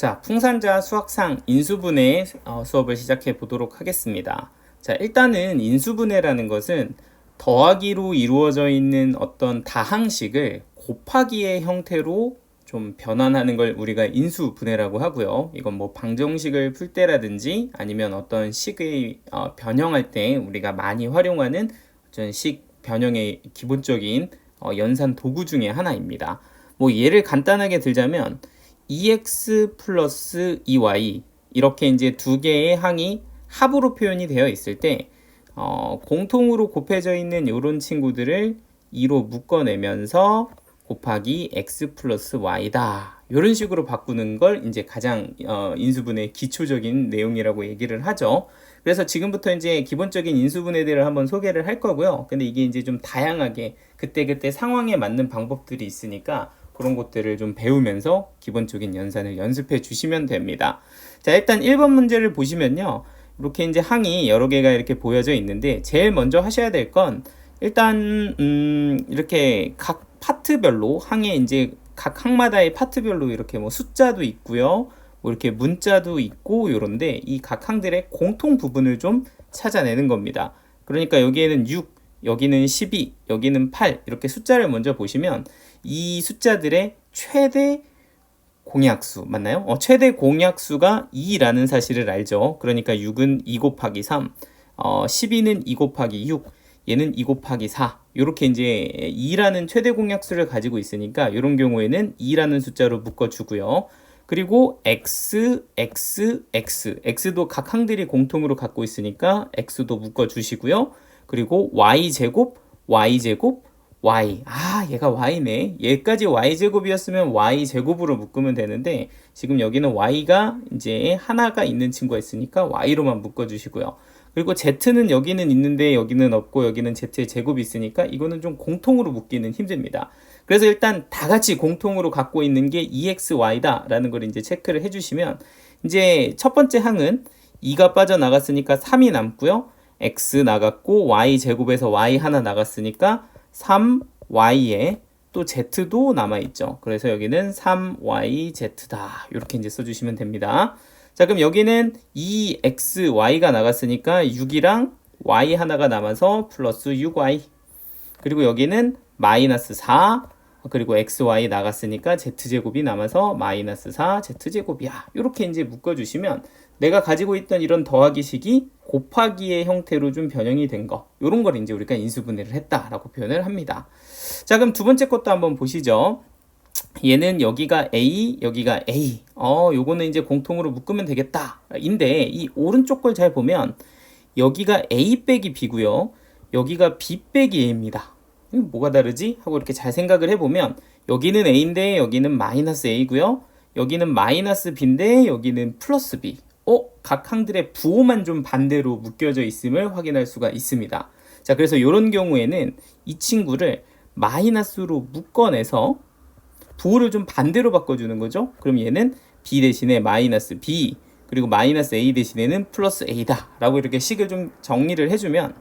자, 풍산자 수학상 인수분해 수업을 시작해 보도록 하겠습니다. 자, 일단은 인수분해라는 것은 더하기로 이루어져 있는 어떤 다항식을 곱하기의 형태로 좀 변환하는 걸 우리가 인수분해라고 하고요. 이건 뭐 방정식을 풀 때라든지 아니면 어떤 식의 변형할 때 우리가 많이 활용하는 어떤 식 변형의 기본적인 연산 도구 중에 하나입니다. 뭐 예를 간단하게 들자면 2x 플러스 2y 이렇게 이제 두 개의 항이 합으로 표현이 되어 있을 때 공통으로 곱해져 있는 이런 친구들을 2로 묶어내면서 곱하기 x 플러스 y다. 이런 식으로 바꾸는 걸 이제 가장 인수분해의 기초적인 내용이라고 얘기를 하죠. 그래서 지금부터 이제 기본적인 인수분해들을 한번 소개를 할 거고요. 근데 이게 이제 좀 다양하게 그때그때 상황에 맞는 방법들이 있으니까 그런 것들을 좀 배우면서 기본적인 연산을 연습해 주시면 됩니다. 자, 일단 1번 문제를 보시면요. 이렇게 이제 항이 여러 개가 이렇게 보여져 있는데 제일 먼저 하셔야 될 건 일단 이렇게 각 파트별로 항에 이제 각 항마다의 파트별로 이렇게 뭐 숫자도 있고요. 뭐 이렇게 문자도 있고 요런데 이 각 항들의 공통 부분을 좀 찾아내는 겁니다. 그러니까 여기에는 6, 여기는 12, 여기는 8 이렇게 숫자를 먼저 보시면 이 숫자들의 최대 공약수 맞나요? 최대 공약수가 2라는 사실을 알죠. 그러니까 6은 2 곱하기 3, 12는 2 곱하기 6, 얘는 2 곱하기 4 이렇게 이제 2라는 최대 공약수를 가지고 있으니까 이런 경우에는 2라는 숫자로 묶어주고요. 그리고 x, x, x, x도 각 항들이 공통으로 갖고 있으니까 x도 묶어주시고요. 그리고 y제곱, y제곱, y. 얘가 y네. 얘까지 y제곱이었으면 y제곱으로 묶으면 되는데 지금 여기는 y가 이제 하나가 있는 친구가 있으니까 y로만 묶어주시고요. 그리고 z는 여기는 있는데 여기는 없고 여기는 z의 제곱이 있으니까 이거는 좀 공통으로 묶기는 힘듭니다. 그래서 일단 다 같이 공통으로 갖고 있는 게 2xy다 라는 걸 이제 체크를 해주시면 이제 첫 번째 항은 2가 빠져나갔으니까 3이 남고요. x 나갔고 y제곱에서 y 하나 나갔으니까 3y에 또 z도 남아있죠. 그래서 여기는 3yz다. 이렇게 이제 써주시면 됩니다. 자, 그럼 여기는 2xy가 나갔으니까 6이랑 y 하나가 남아서 플러스 6y. 그리고 여기는 마이너스 4. 그리고 xy 나갔으니까 z제곱이 남아서 마이너스 4 z제곱이야. 이렇게 이제 묶어주시면 내가 가지고 있던 이런 더하기식이 곱하기의 형태로 좀 변형이 된 거. 이런 걸 이제 우리가 인수분해를 했다라고 표현을 합니다. 자, 그럼 두 번째 것도 한번 보시죠. 얘는 여기가 A, 여기가 A. 요거는 이제 공통으로 묶으면 되겠다. 인데 이 오른쪽 걸 잘 보면 여기가 A 빼기 B고요. 여기가 B 빼기 A입니다. 뭐가 다르지? 하고 이렇게 잘 생각을 해보면 여기는 A인데 여기는 마이너스 A고요. 여기는 마이너스 B인데 여기는 플러스 B. 각 항들의 부호만 좀 반대로 묶여져 있음을 확인할 수가 있습니다. 자, 그래서 이런 경우에는 이 친구를 마이너스로 묶어내서 부호를 좀 반대로 바꿔주는 거죠. 그럼 얘는 B 대신에 마이너스 B 그리고 마이너스 A 대신에는 플러스 A다 라고 이렇게 식을 좀 정리를 해주면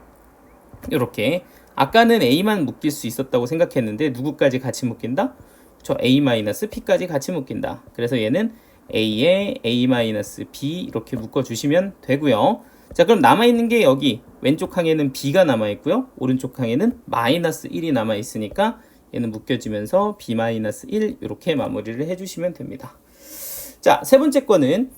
이렇게 아까는 A만 묶일 수 있었다고 생각했는데 누구까지 같이 묶인다? A-P까지 같이 묶인다. 그래서 얘는 A에 A-B 이렇게 묶어주시면 되고요. 자, 그럼 남아있는 게 여기 왼쪽 항에는 B가 남아있고요. 오른쪽 항에는 마이너스 1이 남아있으니까 얘는 묶여지면서 B-1 이렇게 마무리를 해주시면 됩니다. 자, 세 번째 거는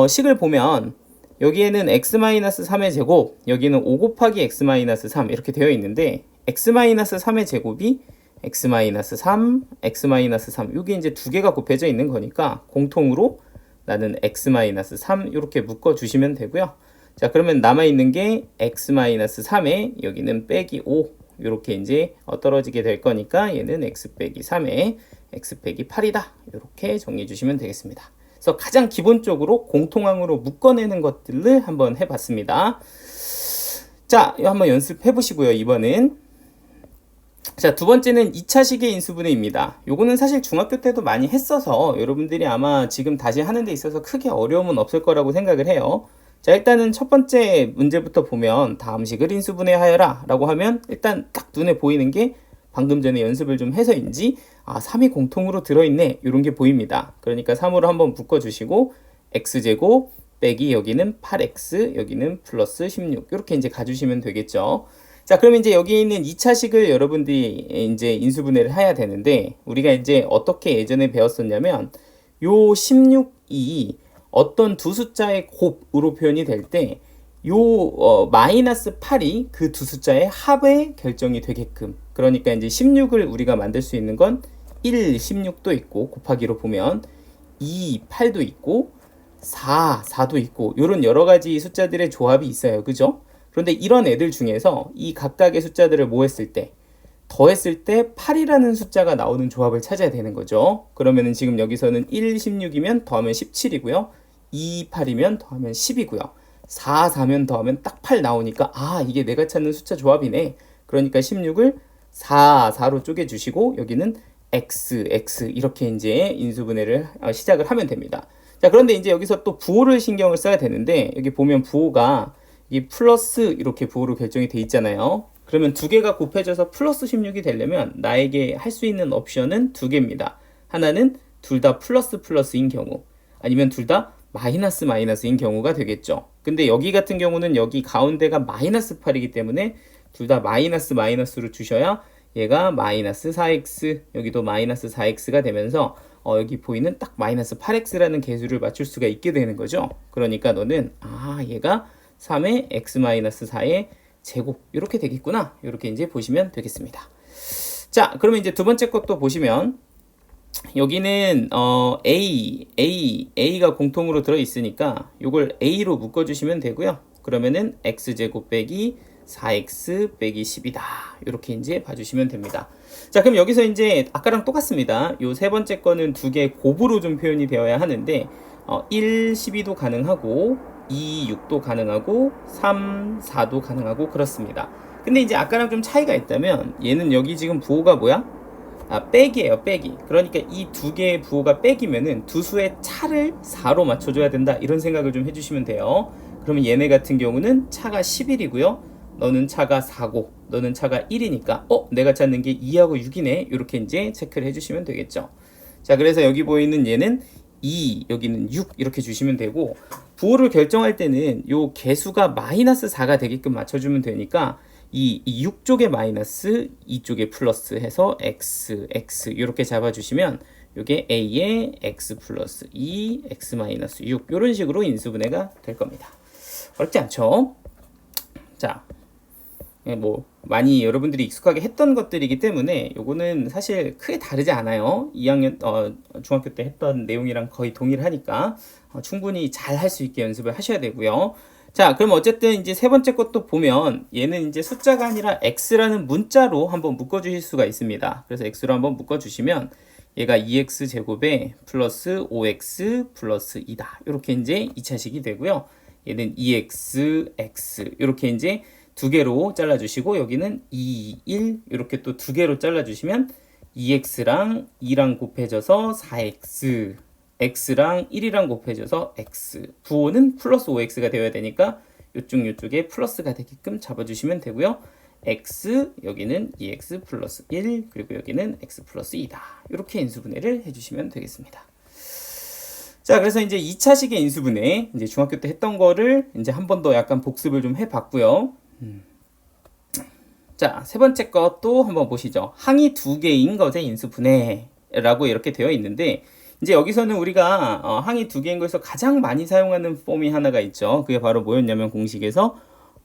식을 보면 여기에는 x-3의 제곱, 여기는 5 곱하기 x-3 이렇게 되어 있는데 x-3의 제곱이 x-3, x-3 이게 이제 두 개가 곱해져 있는 거니까 공통으로 나는 x-3 이렇게 묶어주시면 되고요. 자, 그러면 남아있는 게 x-3에 여기는 빼기 5 이렇게 이제 떨어지게 될 거니까 얘는 x 빼기 3에 x 빼기 8이다. 이렇게 정리해 주시면 되겠습니다. 그래서 가장 기본적으로 공통항으로 묶어내는 것들을 한번 해봤습니다. 자, 이거 한번 연습해 보시고요. 이번은 자, 두 번째는 2차식의 인수분해입니다. 요거는 사실 중학교 때도 많이 했어서 여러분들이 아마 지금 다시 하는 데 있어서 크게 어려움은 없을 거라고 생각을 해요. 자, 일단은 첫 번째 문제부터 보면 다음 식을 인수분해하여라 라고 하면 일단 딱 눈에 보이는 게 방금 전에 연습을 좀 해서인지 3이 공통으로 들어있네 이런 게 보입니다. 그러니까 3으로 한번 묶어주시고 x제곱 빼기 여기는 8x 여기는 플러스 16 이렇게 이제 가주시면 되겠죠. 자, 그러면 이제 여기 있는 2차식을 여러분들이 이제 인수분해를 해야 되는데 우리가 이제 어떻게 예전에 배웠었냐면 요 16이 어떤 두 숫자의 곱으로 표현이 될 때 마이너스 8이 그 두 숫자의 합의 결정이 되게끔, 그러니까 이제 16을 우리가 만들 수 있는 건 1, 16도 있고 곱하기로 보면 2, 8도 있고 4, 4도 있고 이런 여러 가지 숫자들의 조합이 있어요. 그죠? 그런데 이런 애들 중에서 이 각각의 숫자들을 모였을 때 더했을 때 8이라는 숫자가 나오는 조합을 찾아야 되는 거죠. 그러면은 지금 여기서는 1, 16이면 더하면 17이고요. 2, 8이면 더하면 10이고요. 4, 4면 더하면 딱 8 나오니까 이게 내가 찾는 숫자 조합이네. 그러니까 16을 4, 4로 쪼개주시고 여기는 x, x 이렇게 이제 인수분해를 시작을 하면 됩니다. 자, 그런데 이제 여기서 또 부호를 신경을 써야 되는데 여기 보면 부호가 이 플러스 이렇게 부호로 결정이 돼 있잖아요. 그러면 두 개가 곱해져서 플러스 16이 되려면 나에게 할 수 있는 옵션은 두 개입니다. 하나는 둘 다 플러스 플러스인 경우, 아니면 둘 다 마이너스 마이너스인 경우가 되겠죠. 근데 여기 같은 경우는 여기 가운데가 마이너스 8이기 때문에 둘 다 마이너스 마이너스로 주셔야 얘가 마이너스 4x 여기도 마이너스 4x가 되면서 여기 보이는 딱 마이너스 8x라는 계수를 맞출 수가 있게 되는 거죠. 그러니까 너는 얘가 3의 x-4의 제곱 이렇게 되겠구나, 이렇게 이제 보시면 되겠습니다. 자, 그러면 이제 두 번째 것도 보시면 여기는 a가 공통으로 들어 있으니까 이걸 a로 묶어 주시면 되고요. 그러면은 x제곱 빼기 4x 빼기 10이다 이렇게 이제 봐주시면 됩니다. 자, 그럼 여기서 이제 아까랑 똑같습니다. 요 세 번째 거는 두 개 곱으로 좀 표현이 되어야 하는데 1, 12도 가능하고 2, 6도 가능하고 3, 4도 가능하고 그렇습니다. 근데 이제 아까랑 좀 차이가 있다면 얘는 여기 지금 부호가 뭐야? 빼기예요, 빼기. 그러니까 이 두 개의 부호가 빼기면은 두 수의 차를 4로 맞춰줘야 된다 이런 생각을 좀 해주시면 돼요. 그러면 얘네 같은 경우는 차가 11이고요. 너는 차가 4고 너는 차가 1이니까 내가 찾는 게 2하고 6이네 이렇게 이제 체크를 해주시면 되겠죠. 자, 그래서 여기 보이는 얘는 2, 여기는 6 이렇게 주시면 되고, 부호를 결정할 때는 요 개수가 마이너스 4가 되게끔 맞춰주면 되니까 이 6쪽에 마이너스 2쪽에 플러스 해서 x, x 이렇게 잡아주시면 요게 a의 x 플러스 2, x 마이너스 6 이런 식으로 인수분해가 될 겁니다. 어렵지 않죠? 자, 뭐 많이 여러분들이 익숙하게 했던 것들이기 때문에 요거는 사실 크게 다르지 않아요. 2학년 중학교 때 했던 내용이랑 거의 동일하니까 충분히 잘 할 수 있게 연습을 하셔야 되고요. 자, 그럼 어쨌든 이제 세 번째 것도 보면 얘는 이제 숫자가 아니라 x라는 문자로 한번 묶어 주실 수가 있습니다. 그래서 x로 한번 묶어 주시면 얘가 2x 제곱에 플러스 5x 플러스 2다 이렇게 이제 2차식이 되고요. 얘는 2x x 이렇게 이제 두 개로 잘라주시고 여기는 2, 1 이렇게 또 두 개로 잘라주시면 2x랑 2랑 곱해져서 4x, x랑 1이랑 곱해져서 x, 부호는 플러스 5x가 되어야 되니까 요쪽에 플러스가 되게끔 잡아주시면 되고요. x, 여기는 2x 플러스 1, 그리고 여기는 x 플러스 2다. 이렇게 인수분해를 해주시면 되겠습니다. 자, 그래서 이제 2차식의 인수분해, 이제 중학교 때 했던 거를 이제 한 번 더 약간 복습을 좀 해봤고요. 자, 세 번째 것도 한번 보시죠. 항이 두 개인 것의 인수분해라고 이렇게 되어 있는데, 이제 여기서는 우리가 항이 두 개인 것에서 가장 많이 사용하는 폼이 하나가 있죠. 그게 바로 뭐였냐면 공식에서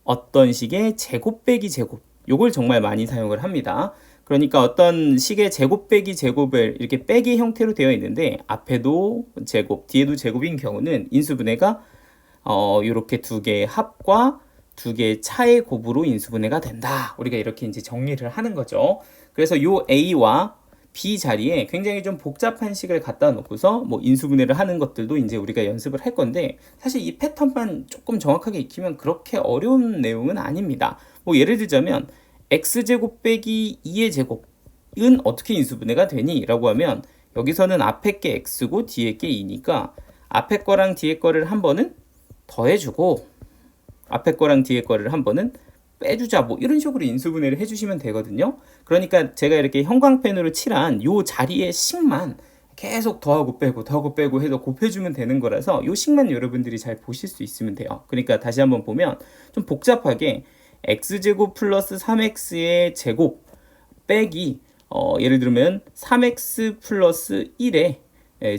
어떤 식의 제곱 빼기 제곱, 요걸 정말 많이 사용을 합니다. 그러니까 어떤 식의 제곱 빼기 제곱을 이렇게 빼기 형태로 되어 있는데 앞에도 제곱, 뒤에도 제곱인 경우는 인수분해가 이렇게 두 개의 합과 두 개의 차의 곱으로 인수분해가 된다. 우리가 이렇게 이제 정리를 하는 거죠. 그래서 요 A와 B 자리에 굉장히 좀 복잡한 식을 갖다 놓고서 뭐 인수분해를 하는 것들도 이제 우리가 연습을 할 건데, 사실 이 패턴만 조금 정확하게 익히면 그렇게 어려운 내용은 아닙니다. 뭐 예를 들자면 x제곱 빼기 2의 제곱은 어떻게 인수분해가 되니? 라고 하면 여기서는 앞에 게 x고 뒤에 게 2니까 앞에 거랑 뒤에 거를 한 번은 더해주고 앞에 거랑 뒤에 거를 한 번은 빼주자 뭐 이런 식으로 인수분해를 해주시면 되거든요. 그러니까 제가 이렇게 형광펜으로 칠한 요 자리에 식만 계속 더하고 빼고 해서 곱해주면 되는 거라서 요 식만 여러분들이 잘 보실 수 있으면 돼요. 그러니까 다시 한번 보면 좀 복잡하게 x제곱 플러스 3x의 제곱 빼기 예를 들면 3x 플러스 1의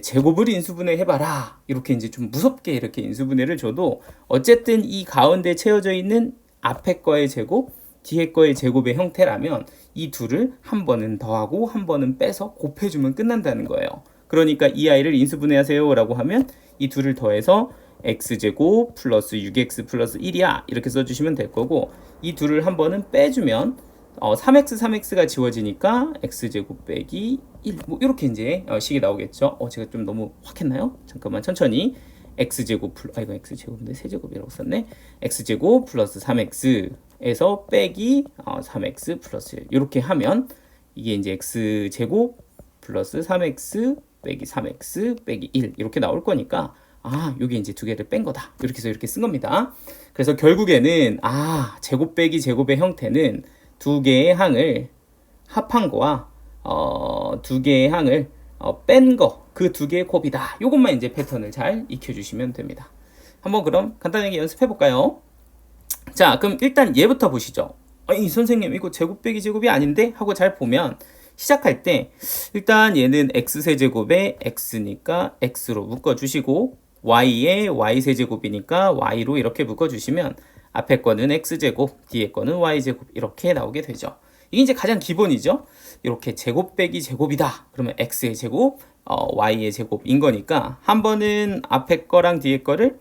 제곱을 인수분해 해봐라. 이렇게 이제 좀 무섭게 이렇게 인수분해를 줘도 어쨌든 이 가운데 채워져 있는 앞에 거의 제곱, 뒤에 거의 제곱의 형태라면 이 둘을 한 번은 더하고 한 번은 빼서 곱해주면 끝난다는 거예요. 그러니까 이 아이를 인수분해하세요 라고 하면 이 둘을 더해서 x제곱 플러스 6x 플러스 1이야 이렇게 써주시면 될 거고, 이 둘을 한 번은 빼주면 3x가 지워지니까 x제곱 빼기 1, 뭐 이렇게 이제 식이 나오겠죠. 제가 좀 너무 확 했나요? 잠깐만 천천히. x제곱 이거 x제곱인데 세제곱이라고 썼네. x제곱 플러스 3x에서 빼기 3x 플러스 1 이렇게 하면 이게 이제 x제곱 플러스 3x 빼기 3x 빼기 1 이렇게 나올 거니까 요게 이제 두 개를 뺀 거다. 이렇게 해서 이렇게 쓴 겁니다. 그래서 결국에는 제곱 빼기 제곱의 형태는 두 개의 항을 합한 거와 두 개의 항을 뺀 거, 그 두 개의 곱이다. 요것만 이제 패턴을 잘 익혀주시면 됩니다. 한번 그럼 간단하게 연습해 볼까요? 자, 그럼 일단 얘부터 보시죠. 아니 선생님 이거 제곱 빼기 제곱이 아닌데? 하고 잘 보면 시작할 때 일단 얘는 x세제곱에 x니까 x로 묶어주시고 y에 y세제곱이니까 y로 이렇게 묶어주시면 앞에 거는 x제곱, 뒤에 거는 y제곱 이렇게 나오게 되죠. 이게 이제 가장 기본이죠. 이렇게 제곱 빼기 제곱이다. 그러면 x의 제곱, y의 제곱인 거니까 한 번은 앞에 거랑 뒤에 거를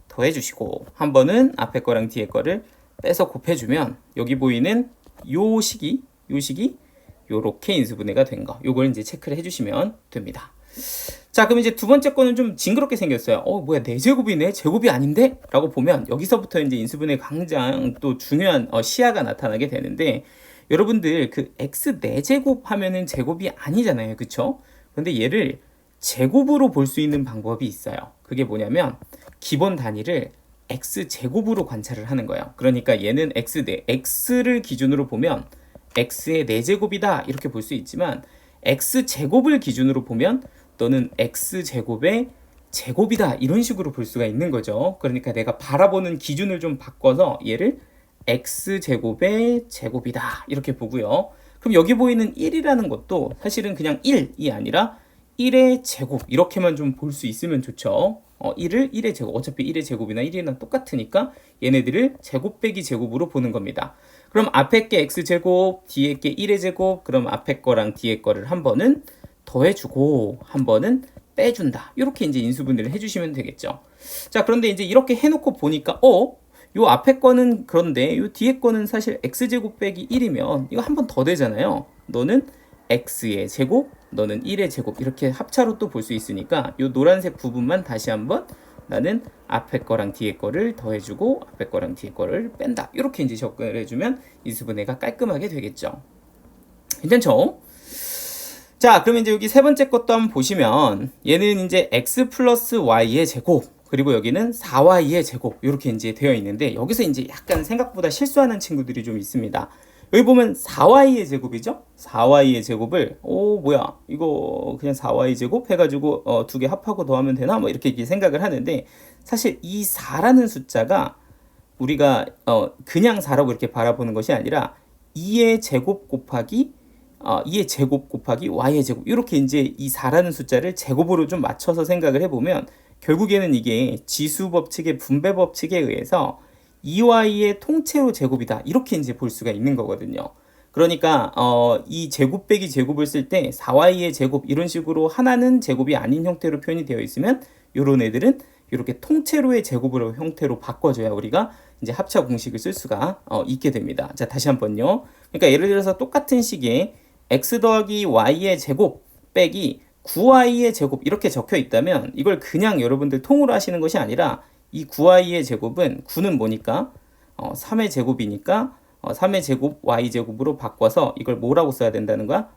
더해주시고 한 번은 앞에 거랑 뒤에 거를 빼서 곱해주면 여기 보이는 요 식이 요렇게 인수분해가 된 거. 요걸 이제 체크를 해주시면 됩니다. 자, 그럼 이제 두 번째 거는 좀 징그럽게 생겼어요. 뭐야, 4제곱이네? 제곱이 아닌데? 라고 보면 여기서부터 이제 인수분해 강장 또 중요한 시야가 나타나게 되는데, 여러분들 그 x 4제곱 하면은 제곱이 아니잖아요. 그쵸? 그런데 얘를 제곱으로 볼 수 있는 방법이 있어요. 그게 뭐냐면 기본 단위를 x제곱으로 관찰을 하는 거예요. 그러니까 얘는 x를 기준으로 보면 x의 4제곱이다 이렇게 볼 수 있지만 x제곱을 기준으로 보면 너는 x제곱의 제곱이다 이런 식으로 볼 수가 있는 거죠. 그러니까 내가 바라보는 기준을 좀 바꿔서 얘를 x제곱의 제곱이다 이렇게 보고요. 그럼 여기 보이는 1이라는 것도 사실은 그냥 1이 아니라 1의 제곱 이렇게만 좀 볼 수 있으면 좋죠. 1의 제곱, 어차피 1의 제곱이나 1이랑 똑같으니까 얘네들을 제곱 빼기 제곱으로 보는 겁니다. 그럼 앞에 게 x제곱, 뒤에 게 1의 제곱, 그럼 앞에 거랑 뒤에 거를 한 번은 더해주고 한 번은 빼준다. 이렇게 이제 인수분해를 해주시면 되겠죠. 자, 그런데 이제 이렇게 해놓고 보니까 요 앞에 거는 그런데 요 뒤에 거는 사실 x제곱 빼기 1이면 이거 한 번 더 되잖아요. 너는 x의 제곱, 너는 1의 제곱 이렇게 합차로 또 볼 수 있으니까 요 노란색 부분만 다시 한번 나는 앞에 거랑 뒤에 거를 더해주고 앞에 거랑 뒤에 거를 뺀다. 이렇게 이제 접근을 해주면 인수분해가 깔끔하게 되겠죠. 괜찮죠? 자, 그러면 이제 여기 세 번째 것도 한번 보시면 얘는 이제 x 플러스 y의 제곱, 그리고 여기는 4y의 제곱 이렇게 이제 되어 있는데 여기서 이제 약간 생각보다 실수하는 친구들이 좀 있습니다. 여기 보면 4y의 제곱이죠? 4y의 제곱을 뭐야 이거 그냥 4y 제곱 해가지고 두 개 합하고 더하면 되나? 뭐 이렇게 생각을 하는데 사실 이 4라는 숫자가 우리가 그냥 4라고 이렇게 바라보는 것이 아니라 2의 제곱 곱하기 2의 제곱 곱하기 y의 제곱 이렇게 이제 이 4라는 숫자를 제곱으로 좀 맞춰서 생각을 해보면 결국에는 이게 지수 법칙의 분배 법칙에 의해서 2y의 통째로 제곱이다 이렇게 이제 볼 수가 있는 거거든요. 그러니까 이 제곱 빼기 제곱을 쓸 때 4y의 제곱 이런 식으로 하나는 제곱이 아닌 형태로 표현이 되어 있으면 이런 애들은 이렇게 통째로의 제곱으로 형태로 바꿔줘야 우리가 이제 합차 공식을 쓸 수가 있게 됩니다. 자, 다시 한번요. 그러니까 예를 들어서 똑같은 식에 x 더하기 y의 제곱 빼기 9y의 제곱 이렇게 적혀 있다면 이걸 그냥 여러분들 통으로 하시는 것이 아니라 이 9y의 제곱은 9는 뭐니까 3의 제곱이니까 3의 제곱 y제곱으로 바꿔서 이걸 뭐라고 써야 된다는 거야?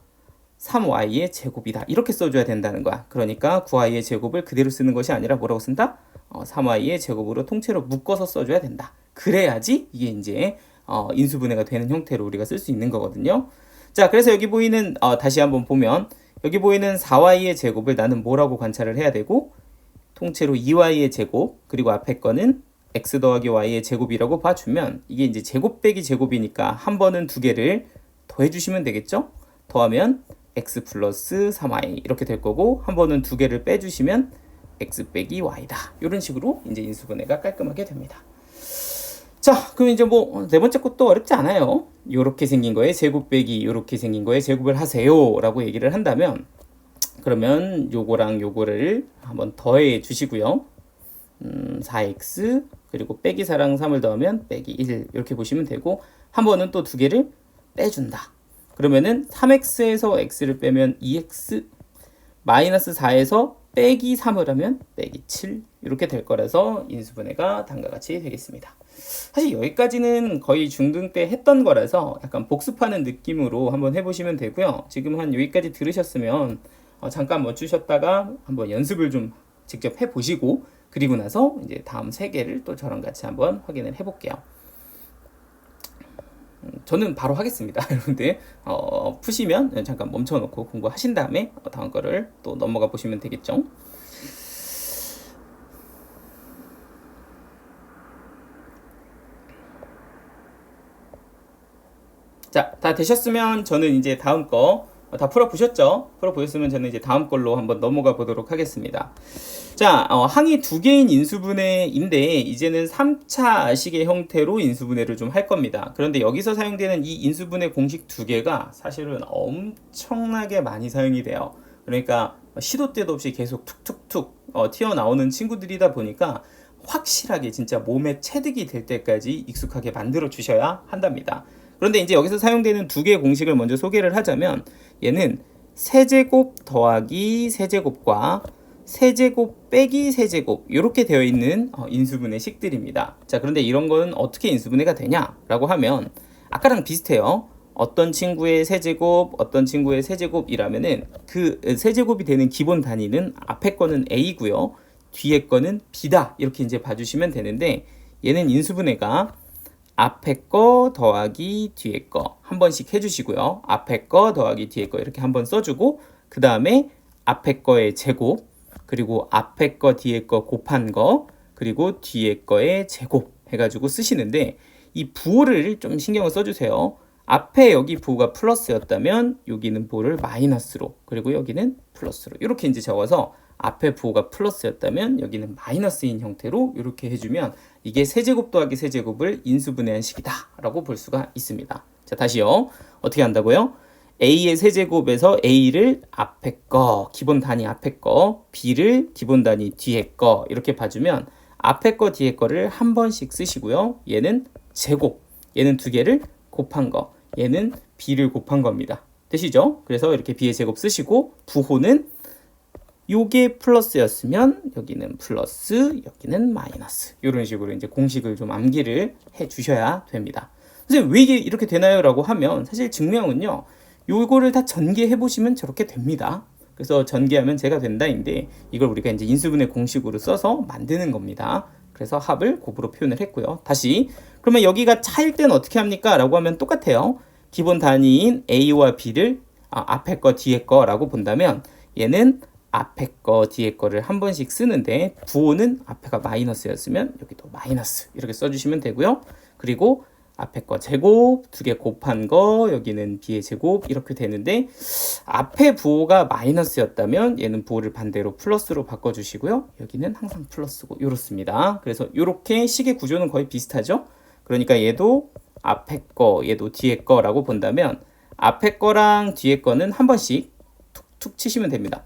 3y의 제곱이다 이렇게 써줘야 된다는 거야. 그러니까 9y의 제곱을 그대로 쓰는 것이 아니라 뭐라고 쓴다? 3y의 제곱으로 통째로 묶어서 써줘야 된다. 그래야지 이게 이제 인수분해가 되는 형태로 우리가 쓸 수 있는 거거든요. 자, 그래서 여기 보이는 다시 한번 보면 여기 보이는 4y의 제곱을 나는 뭐라고 관찰을 해야 되고 통째로 2y의 제곱 그리고 앞에 거는 x 더하기 y의 제곱이라고 봐주면 이게 이제 제곱 빼기 제곱이니까 한 번은 두 개를 더해주시면 되겠죠? 더하면 x 플러스 3y 이렇게 될 거고 한 번은 두 개를 빼주시면 x 빼기 y다. 이런 식으로 이제 인수분해가 깔끔하게 됩니다. 자, 그럼 이제 뭐 네 번째 것도 어렵지 않아요. 요렇게 생긴 거에 제곱 빼기 요렇게 생긴 거에 제곱을 하세요 라고 얘기를 한다면 그러면 요거랑 요거를 한번 더해 주시고요. 4x 그리고 빼기 4랑 3을 더하면 빼기 1 이렇게 보시면 되고 한 번은 또 두 개를 빼준다. 그러면은 3x에서 x를 빼면 2x 마이너스 4에서 빼기 3을 하면 빼기 7 이렇게 될 거라서 인수분해가 다음과 같이 되겠습니다. 사실 여기까지는 거의 중등 때 했던 거라서 약간 복습하는 느낌으로 한번 해보시면 되고요. 지금 한 여기까지 들으셨으면 잠깐 멈추셨다가 한번 연습을 좀 직접 해보시고 그리고 나서 이제 다음 세 개를 또 저랑 같이 한번 확인을 해볼게요. 저는 바로 하겠습니다. 여러분들 푸시면 잠깐 멈춰놓고 공부하신 다음에 다음 거를 또 넘어가 보시면 되겠죠. 자, 다 되셨으면 저는 이제 다음 거 다 풀어보셨죠? 풀어보셨으면 저는 이제 다음 걸로 한번 넘어가 보도록 하겠습니다. 자, 항이 두 개인 인수분해인데 이제는 3차 식의 형태로 인수분해를 좀 할 겁니다. 그런데 여기서 사용되는 이 인수분해 공식 두 개가 사실은 엄청나게 많이 사용이 돼요. 그러니까 시도 때도 없이 계속 툭툭툭 튀어나오는 친구들이다 보니까 확실하게 진짜 몸에 체득이 될 때까지 익숙하게 만들어 주셔야 한답니다. 그런데 이제 여기서 사용되는 두 개의 공식을 먼저 소개를 하자면 얘는 세제곱 더하기 세제곱과 세제곱 빼기 세제곱 이렇게 되어 있는 인수분해 식들입니다. 자, 그런데 이런 거는 어떻게 인수분해가 되냐라고 하면 아까랑 비슷해요. 어떤 친구의 세제곱, 어떤 친구의 세제곱이라면은 그 세제곱이 되는 기본 단위는 앞에 거는 a고요. 뒤에 거는 b다. 이렇게 이제 봐주시면 되는데 얘는 인수분해가 앞에 거 더하기 뒤에 거 한 번씩 해주시고요. 앞에 거 더하기 뒤에 거 이렇게 한번 써주고 그 다음에 앞에 거의 제곱 그리고 앞에 거 뒤에 거 곱한 거 그리고 뒤에 거의 제곱 해가지고 쓰시는데 이 부호를 좀 신경을 써주세요. 앞에 여기 부호가 플러스였다면 여기는 부호를 마이너스로 그리고 여기는 플러스로 이렇게 이제 적어서 앞에 부호가 플러스였다면 여기는 마이너스인 형태로 이렇게 해주면 이게 세제곱 더하기 세제곱을 인수분해한 식이다 라고 볼 수가 있습니다. 자, 다시요. 어떻게 한다고요? a의 세제곱에서 a를 앞에 거 기본 단위 앞에 거 b를 기본 단위 뒤에 거 이렇게 봐주면 앞에 거 뒤에 거를 한 번씩 쓰시고요. 얘는 제곱 얘는 두 개를 곱한 거 얘는 b를 곱한 겁니다. 되시죠? 그래서 이렇게 b의 제곱 쓰시고 부호는 요게 플러스였으면 여기는 플러스, 여기는 마이너스. 이런 식으로 이제 공식을 좀 암기를 해 주셔야 됩니다. 선생님 왜 이게 이렇게 되나요? 라고 하면 사실 증명은요. 요거를 다 전개해 보시면 저렇게 됩니다. 그래서 전개하면 제가 된다인데 이걸 우리가 이제 인수분해 공식으로 써서 만드는 겁니다. 그래서 합을 곱으로 표현을 했고요. 다시 그러면 여기가 차일 때는 어떻게 합니까? 라고 하면 똑같아요. 기본 단위인 a와 b를 앞에 거 뒤에 거라고 본다면 얘는 앞에 거 뒤에 거를 한 번씩 쓰는데 부호는 앞에가 마이너스였으면 여기도 마이너스 이렇게 써주시면 되고요. 그리고 앞에 거 제곱 두 개 곱한 거 여기는 b의 제곱 이렇게 되는데 앞에 부호가 마이너스였다면 얘는 부호를 반대로 플러스로 바꿔주시고요. 여기는 항상 플러스고 이렇습니다. 그래서 이렇게 식의 구조는 거의 비슷하죠. 그러니까 얘도 앞에 거 얘도 뒤에 거라고 본다면 앞에 거랑 뒤에 거는 한 번씩 툭툭 치시면 됩니다.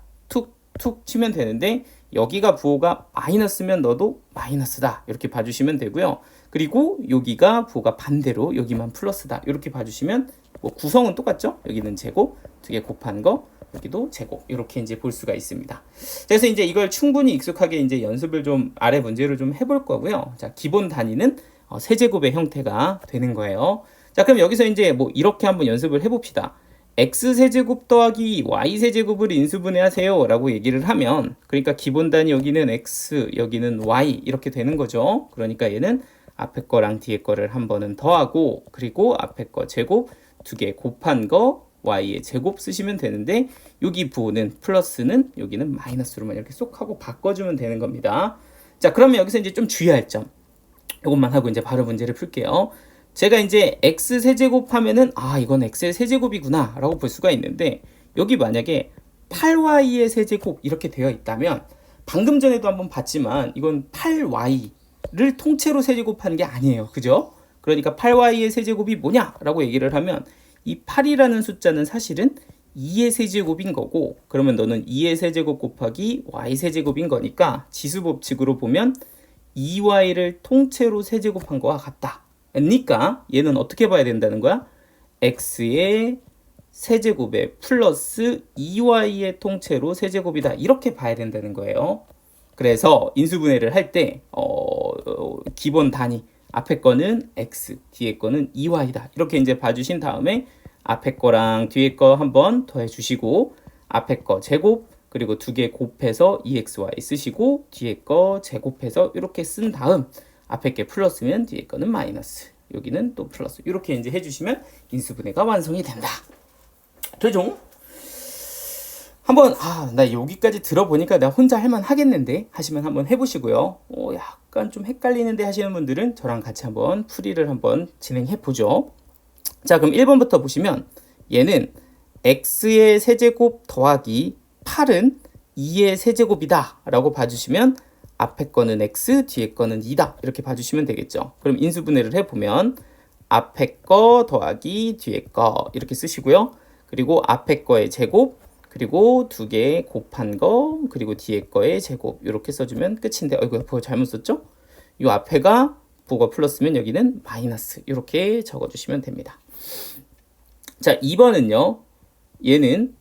툭 치면 되는데 여기가 부호가 마이너스면 너도 마이너스다 이렇게 봐주시면 되고요. 그리고 여기가 부호가 반대로 여기만 플러스다 이렇게 봐주시면 뭐 구성은 똑같죠? 여기는 제곱 두 개 곱한 거 여기도 제곱 이렇게 이제 볼 수가 있습니다. 그래서 이제 이걸 충분히 익숙하게 이제 연습을 좀 아래 문제를 좀 해볼 거고요. 자, 기본 단위는 세제곱의 형태가 되는 거예요. 자, 그럼 여기서 이제 뭐 이렇게 한번 연습을 해봅시다. x세제곱 더하기 y세제곱을 인수분해하세요 라고 얘기를 하면 그러니까 기본 단위 여기는 x 여기는 y 이렇게 되는 거죠. 그러니까 얘는 앞에 거랑 뒤에 거를 한 번은 더하고 그리고 앞에 거 제곱 2개 곱한 거 y의 제곱 쓰시면 되는데 여기 부호는 플러스는 여기는 마이너스로만 이렇게 쏙 하고 바꿔주면 되는 겁니다. 자, 그러면 여기서 이제 좀 주의할 점 이것만 하고 이제 바로 문제를 풀게요. 제가 이제 x 세제곱 하면은 이건 x의 세제곱이구나 라고 볼 수가 있는데 여기 만약에 8y의 세제곱 이렇게 되어 있다면 방금 전에도 한번 봤지만 이건 8y를 통째로 세제곱한 게 아니에요. 그죠? 그러니까 8y의 세제곱이 뭐냐 라고 얘기를 하면 이 8이라는 숫자는 사실은 2의 세제곱인 거고 그러면 너는 2의 세제곱 곱하기 y 세제곱인 거니까 지수법칙으로 보면 2y를 통째로 세제곱한 거와 같다. 그러니까 얘는 어떻게 봐야 된다는 거야? x의 세제곱에 플러스 2y의 통째로 세제곱이다. 이렇게 봐야 된다는 거예요. 그래서 인수분해를 할 때 기본 단위 앞에 거는 x, 뒤에 거는 2y다. 이렇게 이제 봐주신 다음에 앞에 거랑 뒤에 거 한번 더해 주시고 앞에 거 제곱 그리고 2개 곱해서 2xy 쓰시고 뒤에 거 제곱해서 이렇게 쓴 다음 앞에 게 플러스면 뒤에 거는 마이너스 여기는 또 플러스 이렇게 이제 해주시면 인수분해가 완성이 된다. 되죠? 한번 나 여기까지 들어보니까 내가 혼자 할만 하겠는데 하시면 한번 해보시고요. 약간 좀 헷갈리는데 하시는 분들은 저랑 같이 한번 풀이를 한번 진행해 보죠. 자, 그럼 1번부터 보시면 얘는 x의 세제곱 더하기 8은 2의 세제곱이다 라고 봐주시면 앞에 거는 x, 뒤에 거는 2다 이렇게 봐주시면 되겠죠. 그럼 인수분해를 해보면 앞에 거 더하기 뒤에 거 이렇게 쓰시고요. 그리고 앞에 거의 제곱 그리고 2개 곱한 거 그리고 뒤에 거의 제곱 이렇게 써주면 끝인데 부호 잘못 썼죠? 이 앞에가 부호가 플러스면 여기는 마이너스 이렇게 적어주시면 됩니다. 자, 2번은요. 얘는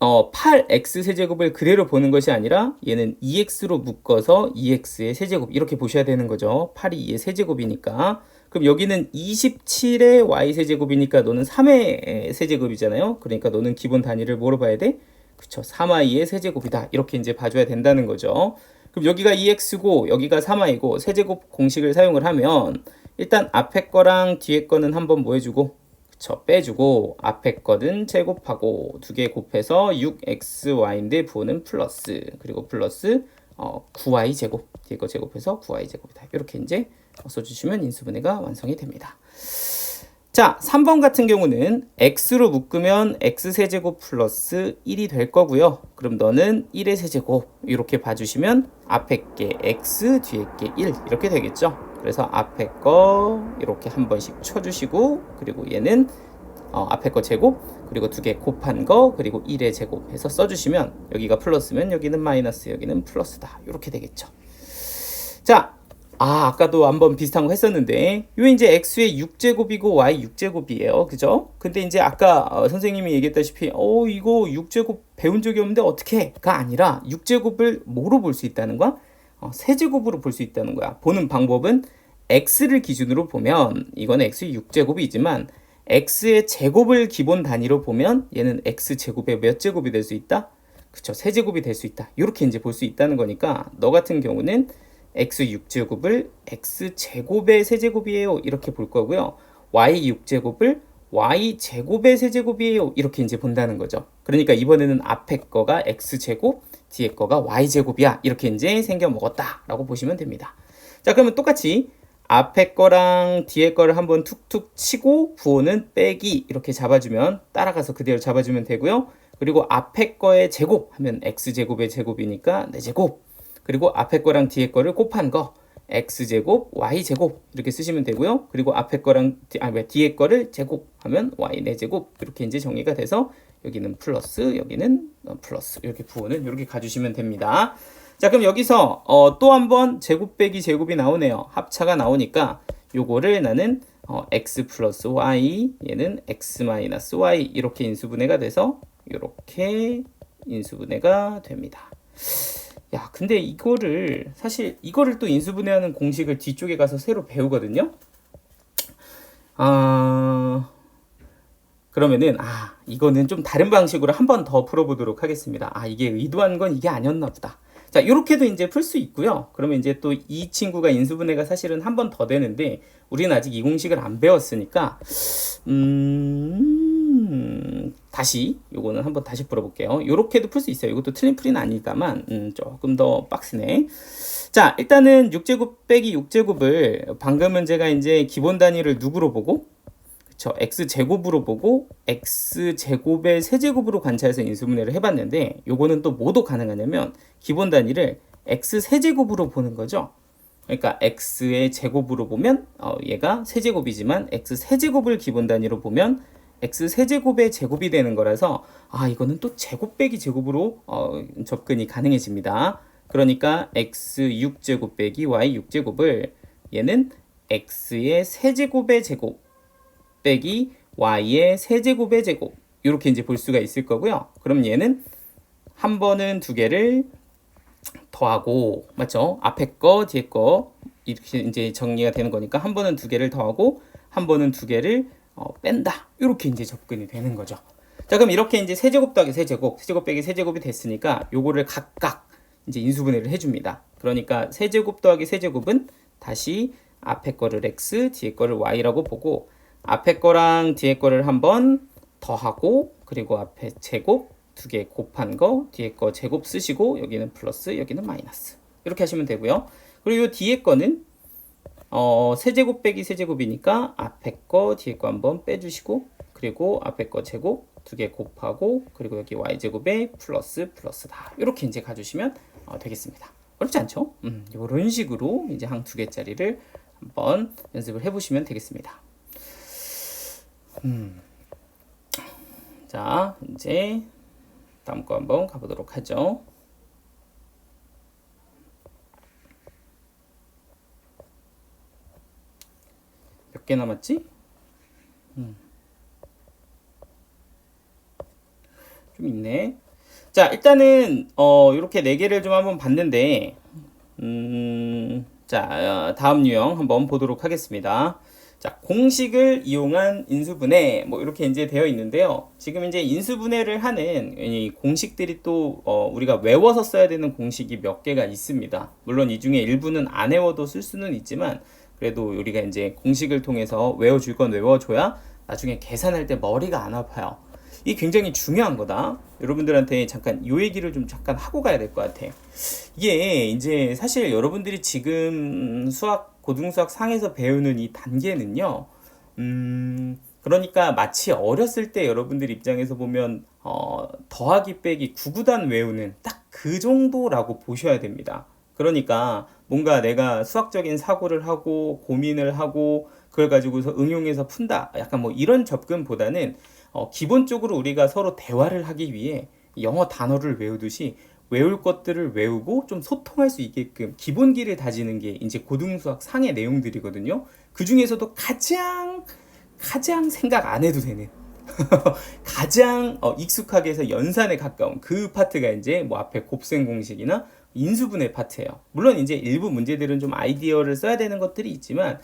8x 세제곱을 그대로 보는 것이 아니라 얘는 2x로 묶어서 2x의 세제곱 이렇게 보셔야 되는 거죠. 8이 2의 세제곱이니까. 그럼 여기는 27의 y 세제곱이니까 너는 3의 세제곱이잖아요. 그러니까 너는 기본 단위를 뭐로 봐야 돼? 그쵸, 3y의 세제곱이다. 이렇게 이제 봐줘야 된다는 거죠. 그럼 여기가 2x고 여기가 3y고 세제곱 공식을 사용을 하면 일단 앞에 거랑 뒤에 거는 한번 뭐 해주고 그쵸, 빼주고 앞에 거는 제곱하고 2개 곱해서 6xy인데 부호는 플러스 그리고 플러스 9y 제곱 뒤에 거 제곱해서 9y 제곱이다. 이렇게 이제 써주시면 인수분해가 완성이 됩니다. 자, 3번 같은 경우는 x로 묶으면 x세제곱 플러스 1이 될 거고요. 그럼 너는 1의 세제곱 이렇게 봐주시면 앞에 게 x, 뒤에 게 1 이렇게 되겠죠. 그래서 앞에 거 이렇게 한 번씩 쳐주시고 그리고 얘는 앞에 거 제곱 그리고 2개 곱한 거 그리고 1의 제곱 해서 써주시면 여기가 플러스면 여기는 마이너스 여기는 플러스다 이렇게 되겠죠. 자, 아까도 한번 비슷한 거 했었는데 요 이제 x의 6제곱이고 y 6제곱이에요. 그죠? 근데 이제 아까 선생님이 얘기했다시피 이거 6제곱 배운 적이 없는데 어떻게가 아니라 6제곱을 뭐로 볼 수 있다는 거야? 세제곱으로 볼 수 있다는 거야. 보는 방법은 x를 기준으로 보면 이건 x의 6제곱이지만 x의 제곱을 기본 단위로 보면 얘는 x제곱의 몇 제곱이 될 수 있다? 그쵸, 세제곱이 될 수 있다. 이렇게 이제 볼 수 있다는 거니까 너 같은 경우는 x 6제곱을 x제곱의 세제곱이에요 이렇게 볼 거고요. y 6제곱을 y제곱의 세제곱이에요 이렇게 이제 본다는 거죠. 그러니까 이번에는 앞에 거가 x제곱 뒤에 거가 y제곱이야 이렇게 이제 생겨 먹었다 라고 보시면 됩니다. 자, 그러면 똑같이 앞에 거랑 뒤에 거를 한번 툭툭 치고 부호는 빼기 이렇게 잡아주면 따라가서 그대로 잡아주면 되고요. 그리고 앞에 거의 제곱 하면 x제곱의 제곱이니까 4제곱 그리고 앞에 거랑 뒤에 거를 곱한 거 x제곱 y제곱 이렇게 쓰시면 되고요. 그리고 앞에 거랑 뒤에 거를 제곱하면 y 4제곱 이렇게 이제 정리가 돼서 여기는 플러스 여기는 플러스 이렇게 부호는 이렇게 가주시면 됩니다. 자, 그럼 여기서 또 한번 제곱 빼기 제곱이 나오네요. 합차가 나오니까 요거를 나는 x 플러스 y 얘는 x 마이너스 y 이렇게 인수분해가 돼서 이렇게 인수분해가 됩니다. 야, 근데 이거를 사실 이거를 또 인수분해하는 공식을 뒤쪽에 가서 새로 배우거든요. 그러면은 이거는 좀 다른 방식으로 한 번 더 풀어보도록 하겠습니다. 이게 의도한 건 이게 아니었나 보다. 자, 이렇게도 이제 풀 수 있고요. 그러면 이제 또 이 친구가 인수분해가 사실은 한 번 더 되는데 우리는 아직 이 공식을 안 배웠으니까 다시 요거는 한번 다시 풀어볼게요. 요렇게도 풀 수 있어요. 이것도 틀린 풀이는 아니다만 조금 더 빡세네. 자, 일단은 6제곱 빼기 6제곱을 방금은 제가 이제 기본 단위를 누구로 보고 그쵸, x제곱으로 보고 x제곱의 세제곱으로 관찰해서 인수분해를 해봤는데 요거는 또 뭐도 가능하냐면 기본 단위를 x세제곱으로 보는 거죠. 그러니까 x의 제곱으로 보면 얘가 세제곱이지만 x세제곱을 기본 단위로 보면 x세제곱의 제곱이 되는 거라서 이거는 또 제곱 빼기 제곱으로 접근이 가능해집니다. 그러니까 x6제곱 빼기 y6제곱을 얘는 x의 세제곱의 제곱 빼기 y의 세제곱의 제곱 이렇게 이제 볼 수가 있을 거고요. 그럼 얘는 한 번은 두 개를 더하고 맞죠? 앞에 거 뒤에 거 이렇게 이제 정리가 되는 거니까 한 번은 두 개를 더하고 한 번은 두 개를 뺀다. 이렇게 이제 접근이 되는 거죠. 자, 그럼 이렇게 이제 세제곱 더하기 세제곱, 세제곱 빼기 세제곱이 됐으니까 요거를 각각 이제 인수분해를 해줍니다. 그러니까 세제곱 더하기 세제곱은 다시 앞에 거를 x, 뒤에 거를 y라고 보고 앞에 거랑 뒤에 거를 한번 더하고 그리고 앞에 제곱 두 개 곱한 거 뒤에 거 제곱 쓰시고 여기는 플러스 여기는 마이너스 이렇게 하시면 되고요. 그리고 요 뒤에 거는 세제곱 빼기 세제곱이니까 앞에 거 뒤에 거 한번 빼주시고 그리고 앞에 거 제곱 두 개 곱하고 그리고 여기 y제곱에 플러스 플러스다 이렇게 이제 가주시면 되겠습니다. 어렵지 않죠? 이런 식으로 이제 한 두 개짜리를 한번 연습을 해보시면 되겠습니다. 자, 이제 다음 거 한번 가보도록 하죠. 몇 개 남았지? 좀 있네. 자, 일단은 이렇게 네 개를 좀 한번 봤는데 자, 다음 유형 한번 보도록 하겠습니다. 자, 공식을 이용한 인수분해 뭐 이렇게 이제 되어 있는데요. 지금 이제 인수분해를 하는 이 공식들이 또 우리가 외워서 써야 되는 공식이 몇 개가 있습니다. 물론 이 중에 일부는 안 외워도 쓸 수는 있지만 그래도 우리가 이제 공식을 통해서 외워줄 건 외워줘야 나중에 계산할 때 머리가 안 아파요. 이 굉장히 중요한 거다. 여러분들한테 잠깐 이 얘기를 좀 잠깐 하고 가야 될 것 같아. 이게 이제 사실 여러분들이 지금 고등수학 상에서 배우는 이 단계는요. 그러니까 마치 어렸을 때 여러분들 입장에서 보면 더하기 빼기 구구단 외우는 딱 그 정도라고 보셔야 됩니다. 그러니까 뭔가 내가 수학적인 사고를 하고 고민을 하고 그걸 가지고서 응용해서 푼다. 약간 뭐 이런 접근보다는 기본적으로 우리가 서로 대화를 하기 위해 영어 단어를 외우듯이 외울 것들을 외우고 좀 소통할 수 있게끔 기본기를 다지는 게 이제 고등수학 상의 내용들이거든요. 그 중에서도 가장 생각 안 해도 되는 가장 익숙하게 해서 연산에 가까운 그 파트가 이제 뭐 앞에 곱셈 공식이나 인수분해 파트예요. 물론 이제 일부 문제들은 좀 아이디어를 써야 되는 것들이 있지만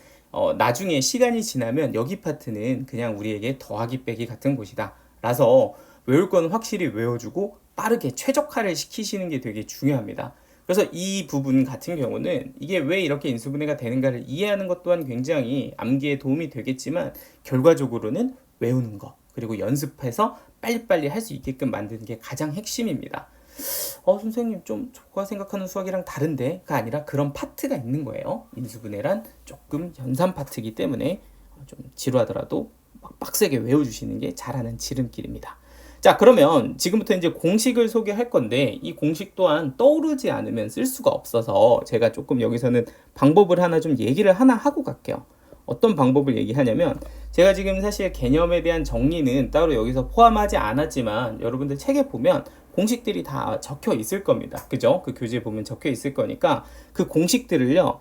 나중에 시간이 지나면 여기 파트는 그냥 우리에게 더하기 빼기 같은 곳이다 라서 외울 건 확실히 외워주고 빠르게 최적화를 시키시는 게 되게 중요합니다. 그래서 이 부분 같은 경우는 이게 왜 이렇게 인수분해가 되는가를 이해하는 것 또한 굉장히 암기에 도움이 되겠지만 결과적으로는 외우는 거 그리고 연습해서 빨리빨리 할 수 있게끔 만드는 게 가장 핵심입니다. 선생님 좀 저가 생각하는 수학이랑 다른데가 아니라 그런 파트가 있는 거예요. 인수분해란 조금 연산 파트이기 때문에 좀 지루하더라도 막 빡세게 외워주시는 게 잘하는 지름길입니다. 자, 그러면 지금부터 이제 공식을 소개할 건데 이 공식 또한 떠오르지 않으면 쓸 수가 없어서 제가 조금 여기서는 방법을 하나 좀 얘기를 하나 하고 갈게요. 어떤 방법을 얘기하냐면 제가 지금 사실 개념에 대한 정리는 따로 여기서 포함하지 않았지만 여러분들 책에 보면 공식들이 다 적혀 있을 겁니다. 그죠? 그 교재에 보면 적혀 있을 거니까 그 공식들을요.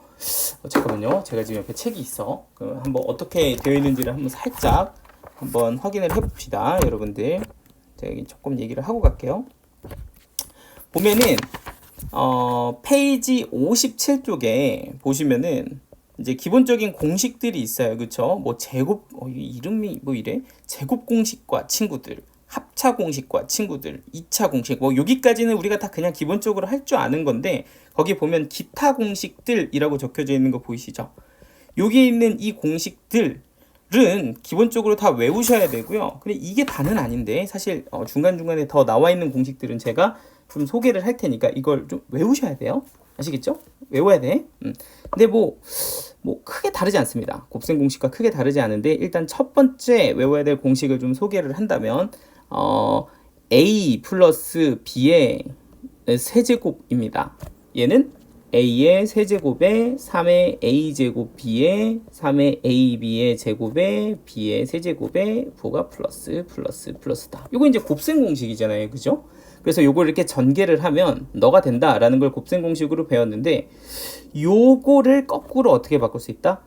잠깐만요. 제가 지금 옆에 책이 있어. 한번 어떻게 되어 있는지를 한번 살짝 한번 확인을 해봅시다. 여러분들. 제가 여기 조금 얘기를 하고 갈게요. 보면은 페이지 57쪽에 보시면은 이제 기본적인 공식들이 있어요. 그쵸? 뭐 제곱 이름이 뭐 이래? 제곱 공식과 친구들 합차 공식과 친구들, 2차 공식, 뭐 여기까지는 우리가 다 그냥 기본적으로 할 줄 아는 건데 거기 보면 기타 공식들이라고 적혀져 있는 거 보이시죠? 여기 있는 이 공식들은 기본적으로 다 외우셔야 되고요. 근데 이게 다는 아닌데 사실 중간중간에 더 나와 있는 공식들은 제가 좀 소개를 할 테니까 이걸 좀 외우셔야 돼요. 아시겠죠? 외워야 돼. 근데 뭐 크게 다르지 않습니다. 곱셈 공식과 크게 다르지 않은데 일단 첫 번째 외워야 될 공식을 좀 소개를 한다면 A 플러스 B의 세제곱입니다. 얘는 A의 세제곱에 3의 A제곱 B의 3의 AB의 제곱에 B의 세제곱에 부호가 플러스다. 이거 이제 곱셈 공식이잖아요. 그죠? 그래서 요걸 이렇게 전개를 하면 너가 된다라는 걸 곱셈 공식으로 배웠는데 요거를 거꾸로 어떻게 바꿀 수 있다?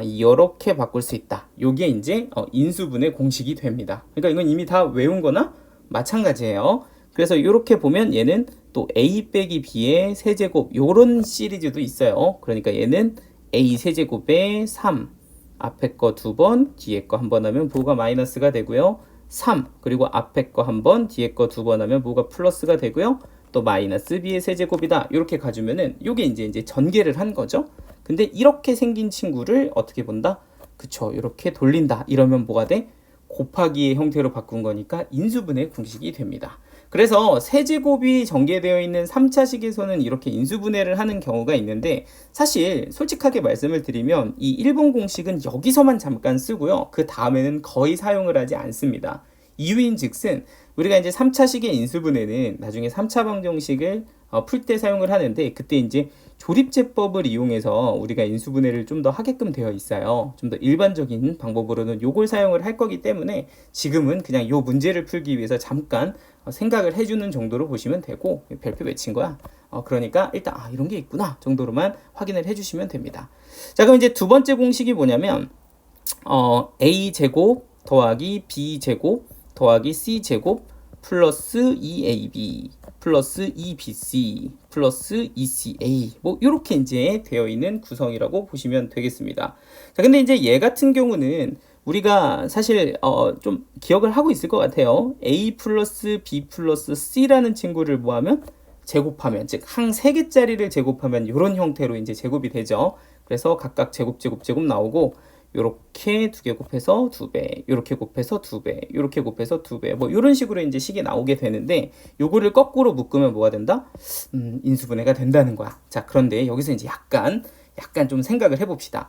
이렇게 바꿀 수 있다. 요게 이제 인수분해 공식이 됩니다. 그러니까 이건 이미 다 외운 거나 마찬가지예요. 그래서 이렇게 보면 얘는 또 A 빼기 B의 세제곱 요런 시리즈도 있어요. 그러니까 얘는 A 세제곱에 3 앞에 거 2번 뒤에 거 한 번 하면 부호가 마이너스가 되고요. 3 그리고 앞에 거 한 번 뒤에 거 2번 하면 부호가 플러스가 되고요. 또 마이너스 B의 세제곱이다. 이렇게 가주면은 요게 이제 전개를 한 거죠. 근데 이렇게 생긴 친구를 어떻게 본다? 그쵸, 이렇게 돌린다. 이러면 뭐가 돼? 곱하기의 형태로 바꾼 거니까 인수분해 공식이 됩니다. 그래서 세제곱이 전개되어 있는 3차식에서는 이렇게 인수분해를 하는 경우가 있는데 사실 솔직하게 말씀을 드리면 이 1번 공식은 여기서만 잠깐 쓰고요. 그 다음에는 거의 사용을 하지 않습니다. 이유인 즉슨 우리가 이제 3차식의 인수분해는 나중에 3차 방정식을 풀 때 사용을 하는데 그때 이제 조립제법을 이용해서 우리가 인수분해를 좀 더 하게끔 되어 있어요. 좀 더 일반적인 방법으로는 요걸 사용을 할 거기 때문에 지금은 그냥 요 문제를 풀기 위해서 잠깐 생각을 해주는 정도로 보시면 되고 별표 외친 거야. 그러니까 일단 이런 게 있구나 정도로만 확인을 해주시면 됩니다. 자, 그럼 이제 두 번째 공식이 뭐냐면 A제곱 더하기 B제곱 더하기 C제곱 플러스 2AB 플러스 2BC 플러스 2CA 뭐 이렇게 이제 되어 있는 구성이라고 보시면 되겠습니다. 자, 근데 이제 얘 같은 경우는 우리가 사실 좀 기억을 하고 있을 것 같아요. A 플러스 B 플러스 C라는 친구를 뭐하면 제곱하면 즉 항 3개짜리를 제곱하면 이런 형태로 이제 제곱이 되죠. 그래서 각각 제곱 나오고 요렇게 2개 곱해서 2배, 요렇게 곱해서 2배, 요렇게 곱해서 2배, 뭐 이런 식으로 이제 식이 나오게 되는데 요거를 거꾸로 묶으면 뭐가 된다? 인수분해가 된다는 거야. 자, 그런데 여기서 이제 약간 좀 생각을 해봅시다.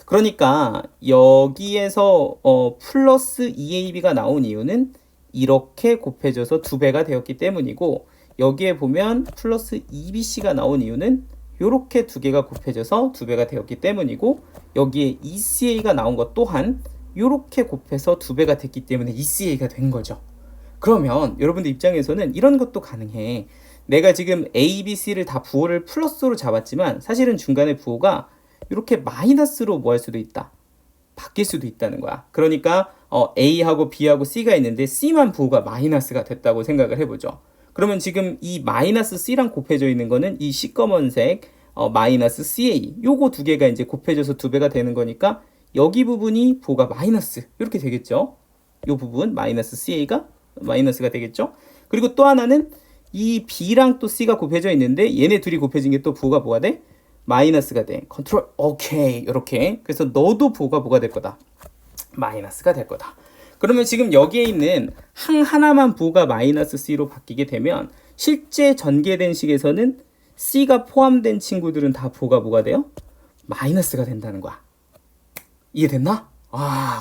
그러니까 여기에서 플러스 2AB가 나온 이유는 이렇게 곱해져서 2배가 되었기 때문이고 여기에 보면 플러스 2BC가 나온 이유는 요렇게 2개가 곱해져서 2배가 되었기 때문이고 여기에 ECA가 나온 것 또한 요렇게 곱해서 2배가 됐기 때문에 ECA가 된 거죠. 그러면 여러분들 입장에서는 이런 것도 가능해. 내가 지금 A, B, C를 다 부호를 플러스로 잡았지만 사실은 중간에 부호가 이렇게 마이너스로 뭐 할 수도 있다. 바뀔 수도 있다는 거야. 그러니까 A하고 B하고 C가 있는데 C만 부호가 마이너스가 됐다고 생각을 해보죠. 그러면 지금 이 마이너스 C랑 곱해져 있는 거는 이 시꺼먼색 마이너스 CA 요거 2개가 이제 곱해져서 2배가 되는 거니까 여기 부분이 부호가 마이너스 이렇게 되겠죠. 요 부분 마이너스 CA가 마이너스가 되겠죠. 그리고 또 하나는 이 B랑 또 C가 곱해져 있는데 얘네 둘이 곱해진 게 또 부호가 뭐가 돼? 마이너스가 돼. 컨트롤 오케이 이렇게. 그래서 너도 부호가 뭐가 될 거다? 마이너스가 될 거다. 그러면 지금 여기에 있는 항 하나만 부호가 마이너스 C로 바뀌게 되면 실제 전개된 식에서는 C가 포함된 친구들은 다 부호가 뭐가 돼요? 마이너스가 된다는 거야. 이해됐나?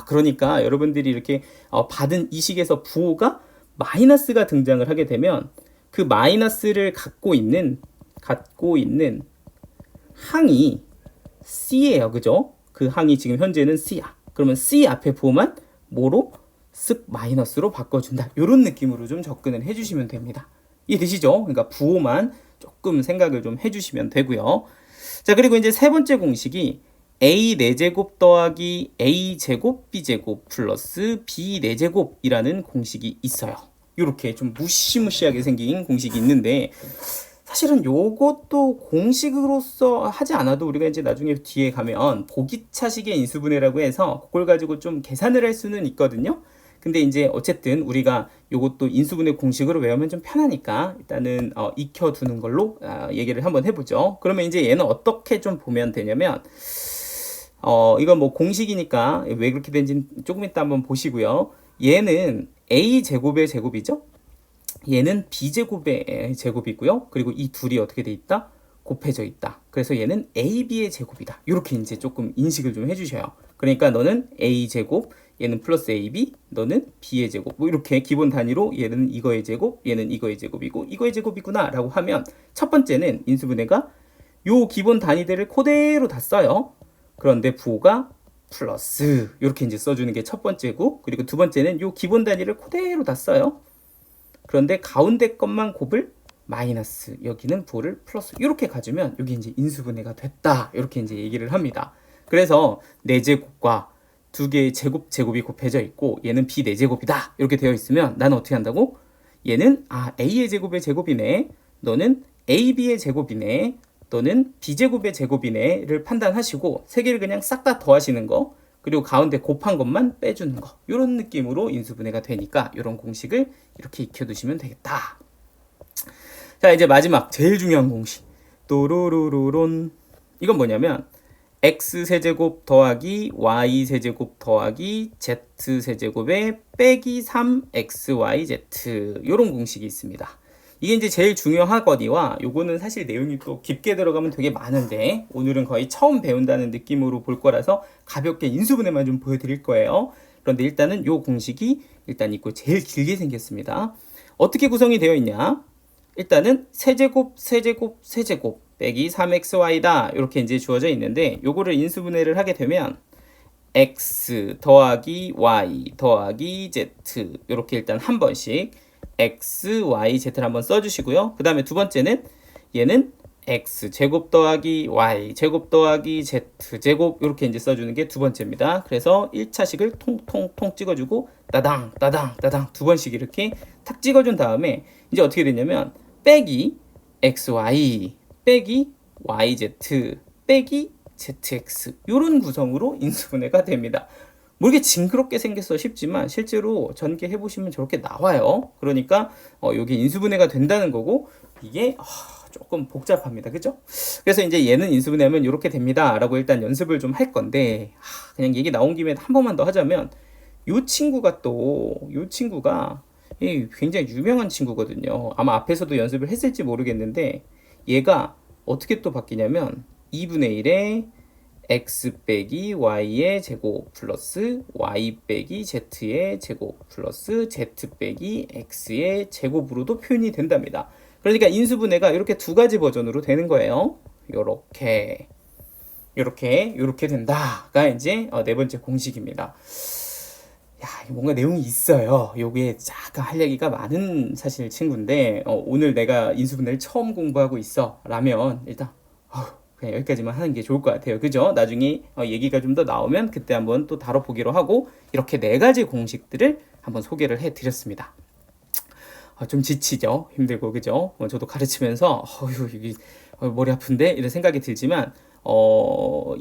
그러니까 여러분들이 이렇게 받은 이 식에서 부호가 마이너스가 등장을 하게 되면 그 마이너스를 갖고 있는 항이 C예요. 그죠? 그 항이 지금 현재는 C야. 그러면 C 앞에 부호만 뭐로? 쓱 마이너스로 바꿔준다. 이런 느낌으로 좀 접근을 해주시면 됩니다. 이해되시죠? 그러니까 부호만 조금 생각을 좀 해주시면 되고요. 자, 그리고 이제 세 번째 공식이 A 4제곱 더하기 A 제곱 B 제곱 플러스 B 4제곱이라는 공식이 있어요. 이렇게 좀 무시무시하게 생긴 공식이 있는데 사실은 요것도 공식으로서 하지 않아도 우리가 이제 나중에 뒤에 가면 보기차식의 인수분해라고 해서 그걸 가지고 좀 계산을 할 수는 있거든요. 근데 이제 어쨌든 우리가 요것도 인수분해 공식으로 외우면 좀 편하니까 일단은 익혀두는 걸로 얘기를 한번 해보죠. 그러면 이제 얘는 어떻게 좀 보면 되냐면 이건 뭐 공식이니까 왜 그렇게 된지 조금 이따 한번 보시고요. 얘는 a 제곱의 제곱이죠. 얘는 b제곱의 제곱이고요. 그리고 이 둘이 어떻게 돼 있다? 곱해져 있다. 그래서 얘는 ab의 제곱이다. 이렇게 이제 조금 인식을 좀 해주셔요. 그러니까 너는 a제곱, 얘는 플러스 ab, 너는 b의 제곱. 뭐 이렇게 기본 단위로 얘는 이거의 제곱, 얘는 이거의 제곱이고 이거의 제곱이구나 라고 하면 첫 번째는 인수분해가 요 기본 단위들을 그대로 다 써요. 그런데 부호가 플러스 이렇게 이제 써주는 게 첫 번째고, 그리고 두 번째는 요 기본 단위를 그대로 다 써요. 그런데 가운데 것만 곱을 마이너스, 여기는 부호를 플러스 이렇게 가주면 여기 이제 인수분해가 됐다 이렇게 이제 얘기를 합니다. 그래서 4제곱과 두 개의 제곱이 곱해져 있고 얘는 b 4제곱이다 이렇게 되어 있으면 나는 어떻게 한다고? 얘는 a의 제곱의 제곱이네, 너는 ab의 제곱이네, 또는 b제곱의 제곱이네를 판단하시고 세 개를 그냥 싹 다 더하시는 거, 그리고 가운데 곱한 것만 빼주는 거, 이런 느낌으로 인수분해가 되니까 이런 공식을 이렇게 익혀두시면 되겠다. 자, 이제 마지막 제일 중요한 공식 또로로로론. 이건 뭐냐면 x세제곱 더하기 y세제곱 더하기 z세제곱에 빼기 3xyz, 이런 공식이 있습니다. 이게 이제 제일 중요하거니와 요거는 사실 내용이 또 깊게 들어가면 되게 많은데 오늘은 거의 처음 배운다는 느낌으로 볼 거라서 가볍게 인수분해만 좀 보여드릴 거예요. 그런데 일단은 요 공식이 일단 있고 제일 길게 생겼습니다. 어떻게 구성이 되어 있냐? 일단은 세제곱 빼기 3xy다 이렇게 이제 주어져 있는데 요거를 인수분해를 하게 되면 x 더하기 y 더하기 z 이렇게 일단 한 번씩 x, y, z를 한번 써주시고요. 그 다음에 두 번째는 얘는 x 제곱 더하기 y 제곱 더하기 z 제곱 이렇게 이제 써주는 게 두 번째입니다. 그래서 1차식을 통통통 찍어주고 따당 두 번씩 이렇게 탁 찍어준 다음에 이제 어떻게 되냐면 빼기 xy 빼기 yz 빼기 zx 이런 구성으로 인수분해가 됩니다. 뭐 이렇게 징그럽게 생겼어 싶지만 실제로 전개 해보시면 저렇게 나와요. 그러니까 이게 인수분해가 된다는 거고 이게 조금 복잡합니다. 그죠? 그래서 이제 얘는 인수분해하면 이렇게 됩니다 라고 일단 연습을 좀 할 건데 그냥 얘기 나온 김에 한 번만 더 하자면 이 친구가 굉장히 유명한 친구거든요. 아마 앞에서도 연습을 했을지 모르겠는데 얘가 어떻게 또 바뀌냐면 2분의 1에 x 빼기 y의 제곱 플러스 y 빼기 z의 제곱 플러스 z 빼기 x의 제곱으로도 표현이 된답니다. 그러니까 인수분해가 이렇게 두 가지 버전으로 되는 거예요. 요렇게 된다가 이제 네 번째 공식입니다. 뭔가 내용이 있어요. 요게 약간 할 얘기가 많은 사실 친구인데 오늘 내가 인수분해를 처음 공부하고 있어 라면 일단 그냥 여기까지만 하는 게 좋을 것 같아요. 그죠? 나중에 얘기가 좀 더 나오면 그때 한번 또 다뤄보기로 하고 이렇게 4가지 공식들을 한번 소개를 해드렸습니다. 좀 지치죠? 힘들고 그죠? 저도 가르치면서 이게 머리 아픈데 이런 생각이 들지만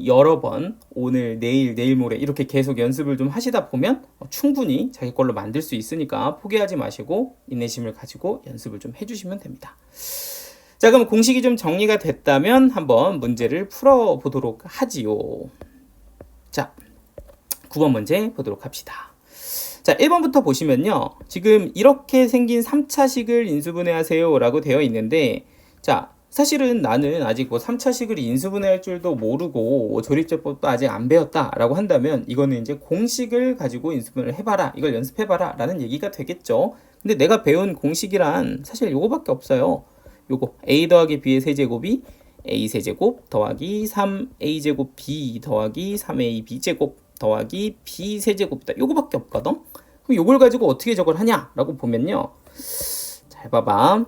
여러 번 오늘 내일 모레 이렇게 계속 연습을 좀 하시다 보면 충분히 자기 걸로 만들 수 있으니까 포기하지 마시고 인내심을 가지고 연습을 좀 해주시면 됩니다. 자, 그럼 공식이 좀 정리가 됐다면 한번 문제를 풀어보도록 하지요. 자, 9번 문제 보도록 합시다. 자, 1번부터 보시면요. 지금 이렇게 생긴 3차식을 인수분해하세요 라고 되어 있는데 자, 사실은 나는 아직 뭐 3차식을 인수분해할 줄도 모르고 조립제법도 아직 안 배웠다 라고 한다면 이거는 이제 공식을 가지고 인수분해를 해봐라, 이걸 연습해봐라 라는 얘기가 되겠죠. 근데 내가 배운 공식이란 사실 요거밖에 없어요. 요거 a 더하기 b의 세제곱이 a 세제곱 더하기 3a제곱 b 더하기 3ab 제곱 더하기 b 세제곱이다. 요거밖에 없거든. 그럼 요걸 가지고 어떻게 저걸 하냐 라고 보면요. 잘 봐봐.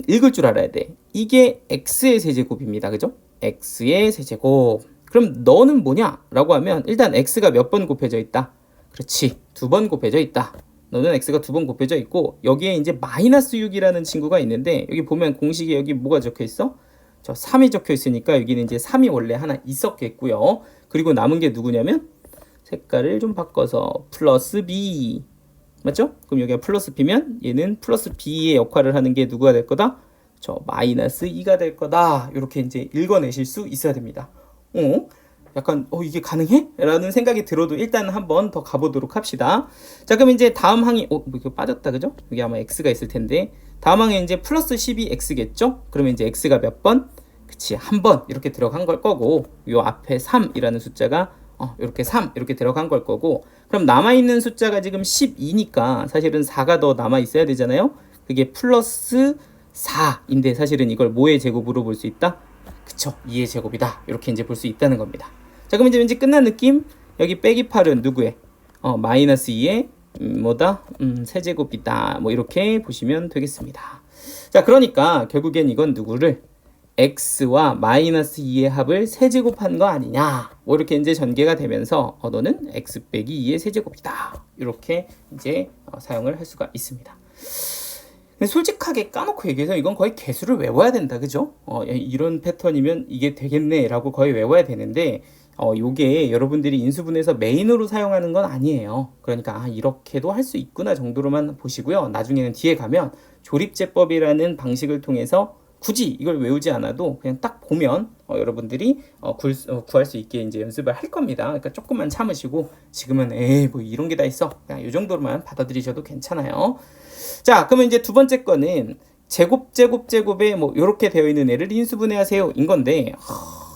읽을 줄 알아야 돼. 이게 x의 세제곱입니다. 그죠? x의 세제곱. 그럼 너는 뭐냐 라고 하면 일단 x가 몇 번 곱해져 있다? 그렇지, 2번 곱해져 있다. 너는 x가 2번 곱해져 있고 여기에 이제 마이너스 6이라는 친구가 있는데 여기 보면 공식에 여기 뭐가 적혀 있어? 저 3이 적혀 있으니까 여기는 이제 3이 원래 하나 있었겠고요. 그리고 남은 게 누구냐면 색깔을 좀 바꿔서 플러스 b 맞죠? 그럼 여기가 플러스 b면 얘는 플러스 b의 역할을 하는 게 누구가 될 거다? 저 마이너스 2가 될 거다. 이렇게 이제 읽어내실 수 있어야 됩니다. 약간 이게 가능해? 라는 생각이 들어도 일단 한번 더 가보도록 합시다. 자, 그럼 이제 다음 항이 뭐 이거 빠졌다, 그죠? 여기 아마 x가 있을 텐데 다음 항에 이제 플러스 12 x겠죠? 그러면 이제 x가 몇 번? 그치, 한 번 이렇게 들어간 걸 거고, 요 앞에 3이라는 숫자가 이렇게 3 이렇게 들어간 걸 거고, 그럼 남아있는 숫자가 지금 12니까 사실은 4가 더 남아있어야 되잖아요. 그게 플러스 4인데 사실은 이걸 뭐의 제곱으로 볼 수 있다? 그쵸, 2의 제곱이다. 이렇게 이제 볼 수 있다는 겁니다. 자, 그럼 이제 왠지 끝난 느낌? 여기 빼기 8은 누구의? 마이너스 2의 뭐다? 세제곱이다. 뭐 이렇게 보시면 되겠습니다. 자, 그러니까 결국엔 이건 누구를? x와 마이너스 2의 합을 세제곱한 거 아니냐, 뭐 이렇게 이제 전개가 되면서 너는 x 빼기 2의 세제곱이다, 이렇게 이제 사용을 할 수가 있습니다. 근데 솔직하게 까놓고 얘기해서 이건 거의 개수를 외워야 된다, 그죠? 이런 패턴이면 이게 되겠네 라고 거의 외워야 되는데 요게 여러분들이 인수분해에서 메인으로 사용하는 건 아니에요. 그러니까 이렇게도 할 수 있구나 정도로만 보시고요. 나중에는 뒤에 가면 조립제법이라는 방식을 통해서 굳이 이걸 외우지 않아도 그냥 딱 보면 여러분들이 구할 수 있게 이제 연습을 할 겁니다. 그러니까 조금만 참으시고, 지금은 뭐 이런 게 다 있어, 그냥 이 정도로만 받아들이셔도 괜찮아요. 자, 그러면 이제 두 번째 거는 제곱에 뭐 이렇게 되어 있는 애를 인수분해하세요 인 건데,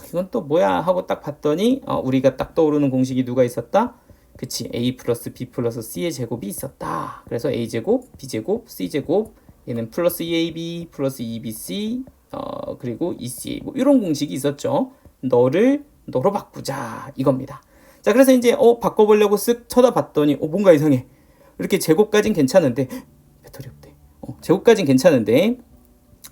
이건 또 뭐야 하고 딱 봤더니 우리가 딱 떠오르는 공식이 누가 있었다? 그치, a 플러스 b 플러스 c의 제곱이 있었다. 그래서 a 제곱, b 제곱, c 제곱, 얘는 플러스 2ab 플러스 2bc 그리고 2ca, 뭐 이런 공식이 있었죠. 너로 바꾸자 이겁니다. 자, 그래서 이제 바꿔보려고 쓱 쳐다봤더니 뭔가 이상해. 이렇게 제곱까진 괜찮은데 배터리 없대. 제곱까진 괜찮은데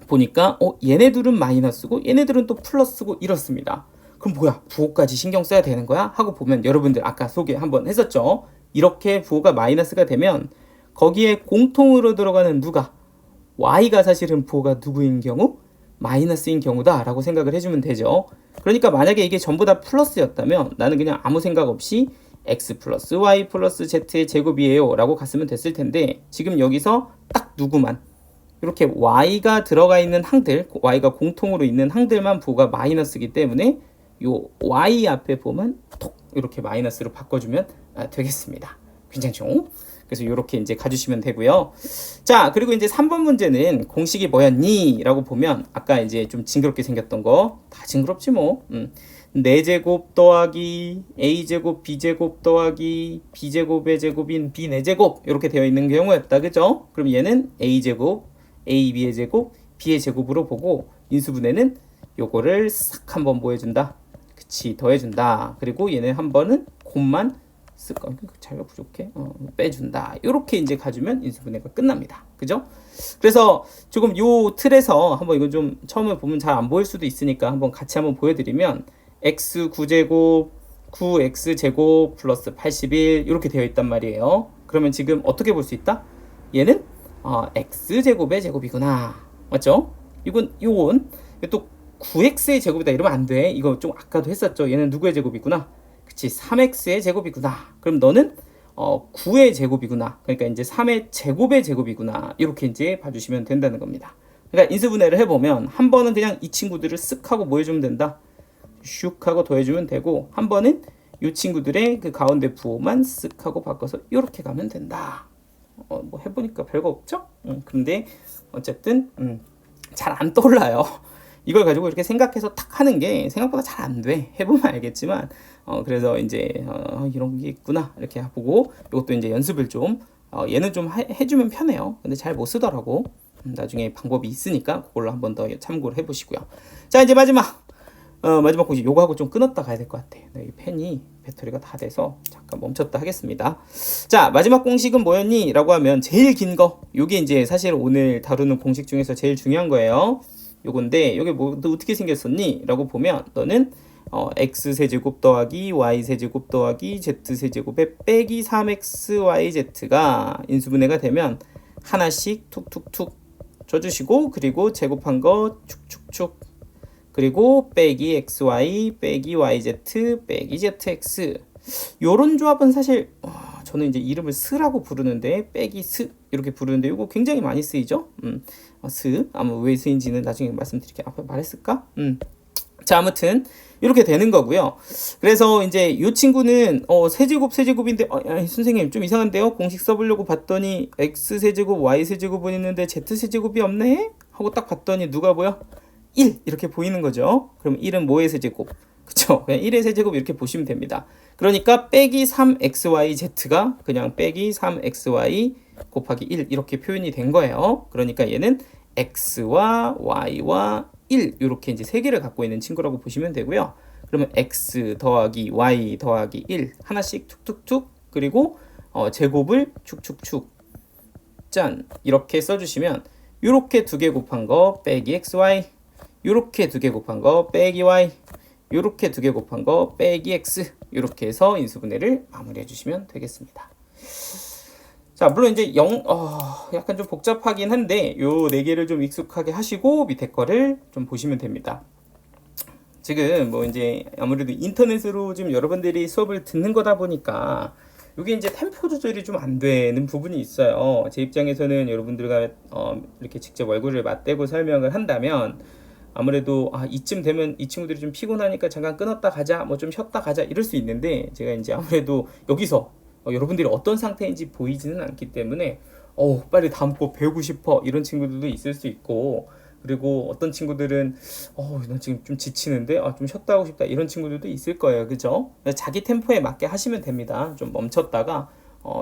보니까 얘네들은 마이너스고 얘네들은 또 플러스고 이렇습니다. 그럼 뭐야, 부호까지 신경 써야 되는 거야? 하고 보면 여러분들 아까 소개 한번 했었죠. 이렇게 부호가 마이너스가 되면 거기에 공통으로 들어가는 누가? y가 사실은 부호가 누구인 경우? 마이너스인 경우다 라고 생각을 해주면 되죠. 그러니까 만약에 이게 전부 다 플러스였다면 나는 그냥 아무 생각 없이 x 플러스 y 플러스 z의 제곱이에요 라고 갔으면 됐을 텐데, 지금 여기서 딱 누구만 이렇게 y가 들어가 있는 항들, y가 공통으로 있는 항들만 부호가 마이너스이기 때문에 요 y 앞에 보면 톡 이렇게 마이너스로 바꿔주면 되겠습니다. 괜찮죠? 그래서 이렇게 이제 가주시면 되고요. 자, 그리고 이제 3번 문제는 공식이 뭐였니? 라고 보면 아까 이제 좀 징그럽게 생겼던 거, 다 징그럽지 뭐. 4제곱 더하기 a제곱 b제곱 더하기 b제곱의 제곱인 b 4제곱 이렇게 되어 있는 경우였다, 그죠? 그럼 얘는 a제곱, ab의 제곱, b의 제곱으로 보고 인수분해는 요거를 싹 한번 뭐 해준다? 그치, 더해준다. 그리고 얘는 한 번은 곱만 자료가 부족해. 빼준다. 이렇게 이제 가주면 인수분해가 끝납니다. 그죠? 그래서 조금 요 틀에서 한번 이거 좀 처음에 보면 잘 안 보일 수도 있으니까 한번 같이 한번 보여드리면 x 9제곱 9x제곱 플러스 81 이렇게 되어 있단 말이에요. 그러면 지금 어떻게 볼 수 있다? 얘는 x제곱의 제곱이구나. 맞죠? 이건 또 9x의 제곱이다 이러면 안 돼. 이거 좀 아까도 했었죠. 얘는 누구의 제곱이구나? 그치, 3x의 제곱이구나. 그럼 너는 9의 제곱이구나. 그러니까 이제 3의 제곱의 제곱이구나. 이렇게 이제 봐주시면 된다는 겁니다. 그러니까 인수분해를 해보면 한 번은 그냥 이 친구들을 쓱 하고 뭐 해주면 된다? 슉 하고 더해주면 되고, 한 번은 이 친구들의 그 가운데 부호만 쓱 하고 바꿔서 이렇게 가면 된다. 뭐 해보니까 별거 없죠? 근데 어쨌든 잘 안 떠올라요. 이걸 가지고 이렇게 생각해서 탁 하는 게 생각보다 잘 안 돼. 해보면 알겠지만 그래서 이제 이런 게 있구나 이렇게 보고, 이것도 이제 연습을 좀 얘는 좀 해주면 편해요. 근데 잘 못 쓰더라고. 나중에 방법이 있으니까 그걸로 한번 더 참고를 해보시고요. 자, 이제 마지막 공식 요거 하고 좀 끊었다 가야 될 것 같아. 이 펜이 배터리가 다 돼서 잠깐 멈췄다 하겠습니다. 자, 마지막 공식은 뭐였니? 라고 하면 제일 긴 거, 요게 이제 사실 오늘 다루는 공식 중에서 제일 중요한 거예요. 요건데 요게 뭐 너 어떻게 생겼었니? 라고 보면 너는 x세제곱 더하기 y세제곱 더하기 z세제곱에 빼기 3xyz가 인수분해가 되면 하나씩 툭툭툭 줘주시고, 그리고 제곱한 거 축축축, 그리고 빼기 xy 빼기 yz 빼기 zx. 요런 조합은 사실 저는 이제 이름을 스라고 부르는데 빼기 스 이렇게 부르는데 이거 굉장히 많이 쓰이죠. 스 아마 왜 쓰인지는 나중에 말씀드릴게요. 앞에 말했을까? 자, 아무튼 이렇게 되는 거고요. 그래서 이제 이 친구는 세제곱인데 선생님 좀 이상한데요. 공식 써보려고 봤더니 x 세제곱 y 세제곱은 있는데 z 세제곱이 없네 하고 딱 봤더니 누가 보여? 1 이렇게 보이는 거죠. 그럼 1은 뭐의 세제곱? 그쵸? 그냥 1의 세제곱 이렇게 보시면 됩니다. 그러니까 빼기 3xyz가 그냥 빼기 3xy 곱하기 1 이렇게 표현이 된 거예요. 그러니까 얘는 x와 y와 1 이렇게 이제 세 개를 갖고 있는 친구라고 보시면 되고요. 그러면 x 더하기 y 더하기 1 하나씩 툭툭툭 그리고 제곱을 축축축 짠 이렇게 써주시면 이렇게 두 개 곱한 거 빼기 xy 이렇게 두 개 곱한 거 빼기 y 이렇게 두 개 곱한 거 빼기 x 이렇게 해서 인수분해를 마무리해 주시면 되겠습니다. 자, 물론 이제 약간 좀 복잡하긴 한데 요 네 개를 좀 익숙하게 하시고 밑에 거를 좀 보시면 됩니다. 지금 뭐 이제 아무래도 인터넷으로 지금 여러분들이 수업을 듣는 거다 보니까 이게 이제 템포 조절이 좀 안 되는 부분이 있어요. 제 입장에서는 여러분들과 이렇게 직접 얼굴을 맞대고 설명을 한다면 아무래도 이쯤 되면 이 친구들이 좀 피곤하니까 잠깐 끊었다 가자 뭐 좀 쉬었다 가자 이럴 수 있는데 제가 이제 아무래도 여기서 여러분들이 어떤 상태인지 보이지는 않기 때문에 빨리 다음 거 배우고 싶어 이런 친구들도 있을 수 있고 그리고 어떤 친구들은 난 지금 좀 지치는데 좀 쉬었다 하고 싶다 이런 친구들도 있을 거예요. 그죠? 자기 템포에 맞게 하시면 됩니다. 좀 멈췄다가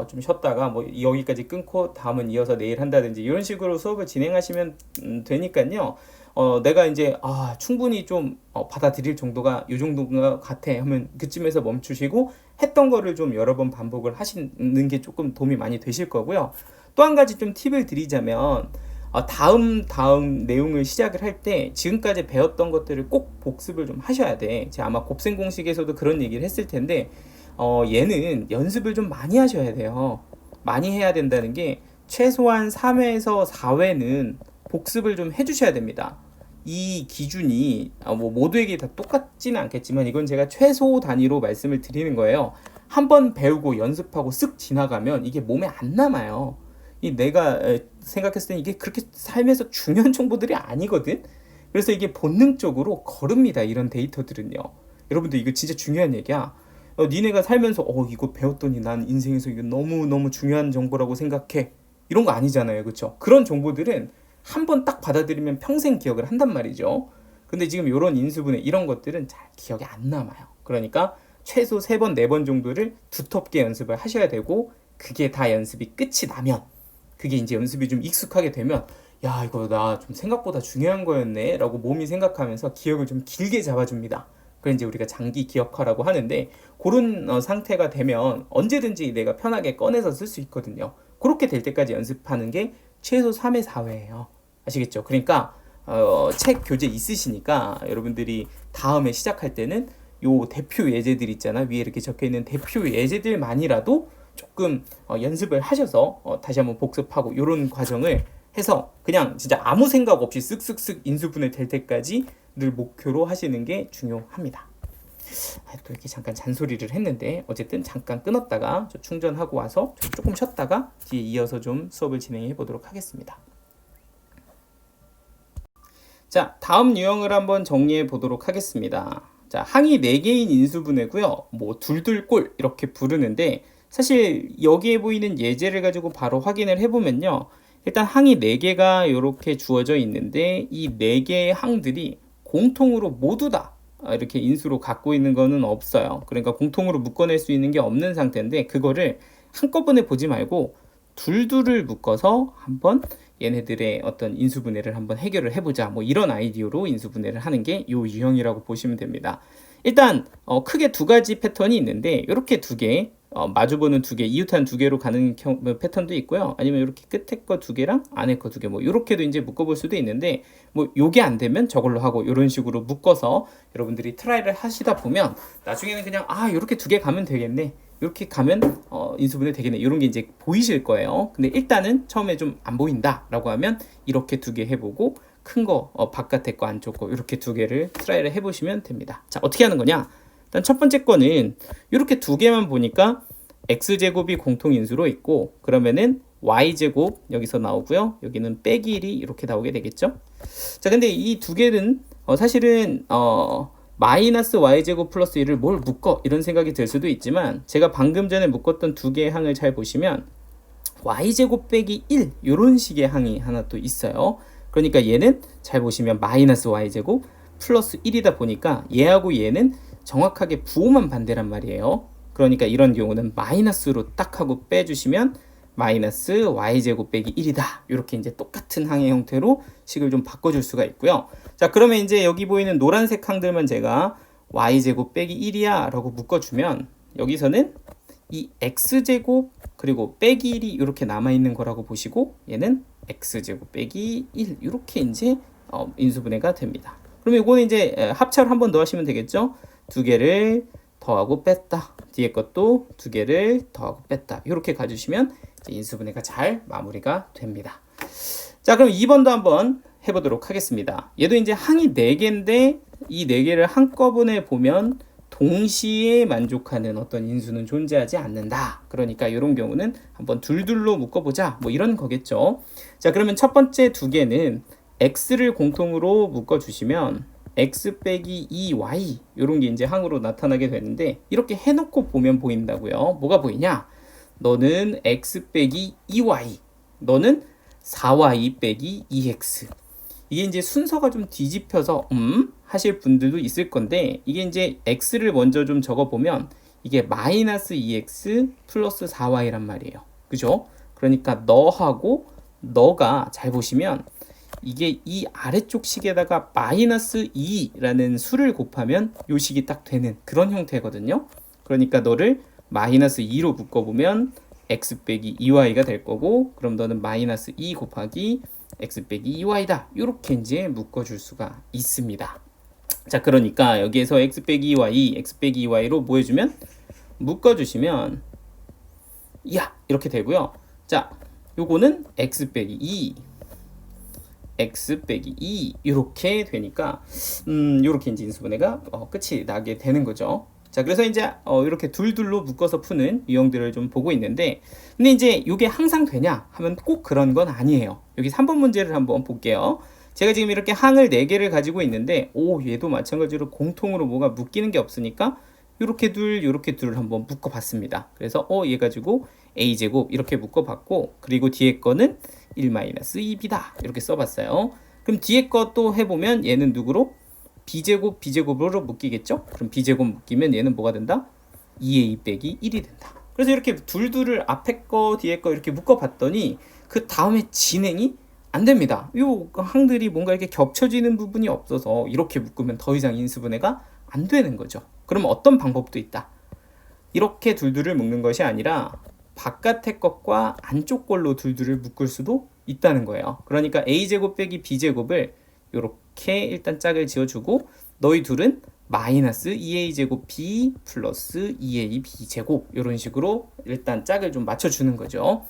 좀 쉬었다가 뭐 여기까지 끊고 다음은 이어서 내일 한다든지 이런 식으로 수업을 진행하시면 되니까요. 내가 이제 충분히 좀 받아들일 정도가 이 정도가 같아 하면 그쯤에서 멈추시고 했던 거를 좀 여러 번 반복을 하시는 게 조금 도움이 많이 되실 거고요. 또 한 가지 좀 팁을 드리자면 다음 내용을 시작을 할 때 지금까지 배웠던 것들을 꼭 복습을 좀 하셔야 돼. 제가 아마 곱셈 공식에서도 그런 얘기를 했을 텐데 얘는 연습을 좀 많이 하셔야 돼요. 많이 해야 된다는 게 최소한 3회에서 4회는 복습을 좀 해주셔야 됩니다. 이 기준이 뭐 모두에게 다 똑같지는 않겠지만 이건 제가 최소 단위로 말씀을 드리는 거예요. 한번 배우고 연습하고 쓱 지나가면 이게 몸에 안 남아요. 내가 생각했을 때 이게 그렇게 삶에서 중요한 정보들이 아니거든. 그래서 이게 본능적으로 거릅니다. 이런 데이터들은요. 여러분들 이거 진짜 중요한 얘기야. 니네가 살면서 이거 배웠더니 난 인생에서 이거 너무너무 중요한 정보라고 생각해. 이런 거 아니잖아요. 그렇죠? 그런 정보들은 한번 딱 받아들이면 평생 기억을 한단 말이죠. 근데 지금 이런 인수분해 이런 것들은 잘 기억에 안 남아요. 그러니까 최소 3번, 4번 정도를 두텁게 연습을 하셔야 되고 그게 다 연습이 끝이 나면 그게 이제 연습이 좀 익숙하게 되면 야 이거 나 좀 생각보다 중요한 거였네 라고 몸이 생각하면서 기억을 좀 길게 잡아줍니다. 그래 이제 우리가 장기 기억화라고 하는데 그런 상태가 되면 언제든지 내가 편하게 꺼내서 쓸 수 있거든요. 그렇게 될 때까지 연습하는 게 최소 3회, 4회예요. 아시겠죠? 그러니까 책 교재 있으시니까 여러분들이 다음에 시작할 때는 요 대표 예제들 있잖아. 위에 이렇게 적혀있는 대표 예제들만이라도 조금 연습을 하셔서 다시 한번 복습하고 이런 과정을 해서 그냥 진짜 아무 생각 없이 쓱쓱쓱 인수분해 될 때까지 늘 목표로 하시는 게 중요합니다. 또 이렇게 잠깐 잔소리를 했는데 어쨌든 잠깐 끊었다가 저 충전하고 와서 조금 쉬었다가 뒤에 이어서 좀 수업을 진행해 보도록 하겠습니다. 자, 다음 유형을 한번 정리해 보도록 하겠습니다. 자, 항이 4개인 인수분해고요. 뭐 둘둘꼴 이렇게 부르는데 사실 여기에 보이는 예제를 가지고 바로 확인을 해보면요. 일단 항이 4개가 이렇게 주어져 있는데 이 4개의 항들이 공통으로 모두 다 이렇게 인수로 갖고 있는 거는 없어요. 그러니까 공통으로 묶어낼 수 있는 게 없는 상태인데 그거를 한꺼번에 보지 말고 둘둘을 묶어서 한번 얘네들의 어떤 인수분해를 한번 해결을 해보자. 뭐 이런 아이디어로 인수분해를 하는 게 이 유형이라고 보시면 됩니다. 일단 크게 두 가지 패턴이 있는데 이렇게 두 개, 마주보는 두 개, 이웃한 두 개로 가는 패턴도 있고요. 아니면 이렇게 끝에 거 두 개랑 안에 거 두 개, 뭐 이렇게도 이제 묶어볼 수도 있는데 뭐 요게 안 되면 저걸로 하고 이런 식으로 묶어서 여러분들이 트라이를 하시다 보면 나중에는 그냥 이렇게 두 개 가면 되겠네. 이렇게 가면 인수분해 되겠네. 이런 게 이제 보이실 거예요. 근데 일단은 처음에 좀 안 보인다라고 하면 이렇게 두 개 해보고 큰 거 바깥에 거 안쪽 거 이렇게 두 개를 트라이를 해보시면 됩니다. 자, 어떻게 하는 거냐? 일단 첫 번째 거는 이렇게 두 개만 보니까 x제곱이 공통인수로 있고 그러면은 y제곱 여기서 나오고요. 여기는 빼기 1이 이렇게 나오게 되겠죠. 자, 근데 이 두 개는 사실은 마이너스 y제곱 플러스 1을 뭘 묶어 이런 생각이 들 수도 있지만 제가 방금 전에 묶었던 두 개의 항을 잘 보시면 y제곱 빼기 1 이런 식의 항이 하나 또 있어요. 그러니까 얘는 잘 보시면 마이너스 y제곱 플러스 1이다 보니까 얘하고 얘는 정확하게 부호만 반대란 말이에요. 그러니까 이런 경우는 마이너스로 딱 하고 빼주시면 마이너스 y제곱 빼기 1이다. 이렇게 이제 똑같은 항의 형태로 식을 좀 바꿔줄 수가 있고요. 자, 그러면 이제 여기 보이는 노란색 항들만 제가 y제곱 빼기 1이야 라고 묶어주면 여기서는 이 x제곱 그리고 빼기 1이 이렇게 남아있는 거라고 보시고 얘는 x제곱 빼기 1 이렇게 이제 인수분해가 됩니다. 그러면 이거는 이제 합차를 한 번 더 하시면 되겠죠. 두 개를 더하고 뺐다. 뒤에 것도 두 개를 더하고 뺐다. 이렇게 가주시면 이제 인수분해가 잘 마무리가 됩니다. 자, 그럼 2번도 한번 해보도록 하겠습니다. 얘도 이제 항이 4개인데 이 4개를 한꺼번에 보면 동시에 만족하는 어떤 인수는 존재하지 않는다. 그러니까 이런 경우는 한번 둘둘로 묶어보자. 뭐 이런 거겠죠. 자, 그러면 첫 번째 두 개는 x를 공통으로 묶어주시면 x 빼기 2y 이런 게 이제 항으로 나타나게 되는데 이렇게 해놓고 보면 보인다고요. 뭐가 보이냐? 너는 x 빼기 2y, 너는 4y 빼기 2x. 이게 이제 순서가 좀 뒤집혀서 하실 분들도 있을 건데 이게 이제 x를 먼저 좀 적어보면 이게 마이너스 2x 플러스 4y란 말이에요. 그죠? 그러니까 너하고 너가 잘 보시면 이게 이 아래쪽 식에다가 마이너스 2라는 수를 곱하면 요 식이 딱 되는 그런 형태거든요. 그러니까 너를 마이너스 2로 묶어보면 x 빼기 2y가 될 거고 그럼 너는 마이너스 2 곱하기 x 빼기 2y다. 이렇게 이제 묶어줄 수가 있습니다. 자, 그러니까 여기에서 x 빼기 2y, x 빼기 2y로 뭐 해주면 묶어주시면 야 이렇게 되고요. 자, 요거는 x 빼기 2 x 빼기 2 이렇게 되니까 이렇게 이제 인수분해가 끝이 나게 되는 거죠. 자, 그래서 이제 이렇게 둘둘로 묶어서 푸는 유형들을 좀 보고 있는데 근데 이제 이게 항상 되냐 하면 꼭 그런 건 아니에요. 여기 3번 문제를 한번 볼게요. 제가 지금 이렇게 항을 4개를 가지고 있는데 얘도 마찬가지로 공통으로 뭐가 묶이는 게 없으니까 이렇게 둘 한번 묶어 봤습니다. 그래서 얘 가지고 a제곱 이렇게 묶어 봤고 그리고 뒤에 거는 1-2b다 이렇게 써봤어요. 그럼 뒤에 거 또 해보면 얘는 누구로? b제곱으로 묶이겠죠? 그럼 b제곱 묶이면 얘는 뭐가 된다? 2a 빼기 1이 된다. 그래서 이렇게 둘을 앞에 거 뒤에 거 이렇게 묶어 봤더니 그 다음에 진행이 안 됩니다. 이 항들이 뭔가 이렇게 겹쳐지는 부분이 없어서 이렇게 묶으면 더 이상 인수분해가 안 되는 거죠. 그러면 어떤 방법도 있다. 이렇게 둘을 묶는 것이 아니라 바깥의 것과 안쪽 걸로 둘을 묶을 수도 있다는 거예요. 그러니까 a제곱 빼기 b제곱을 이렇게 일단 짝을 지어주고 너희 둘은 마이너스 2a제곱 b 플러스 2ab제곱 이런 식으로 일단 짝을 좀 맞춰주는 거죠.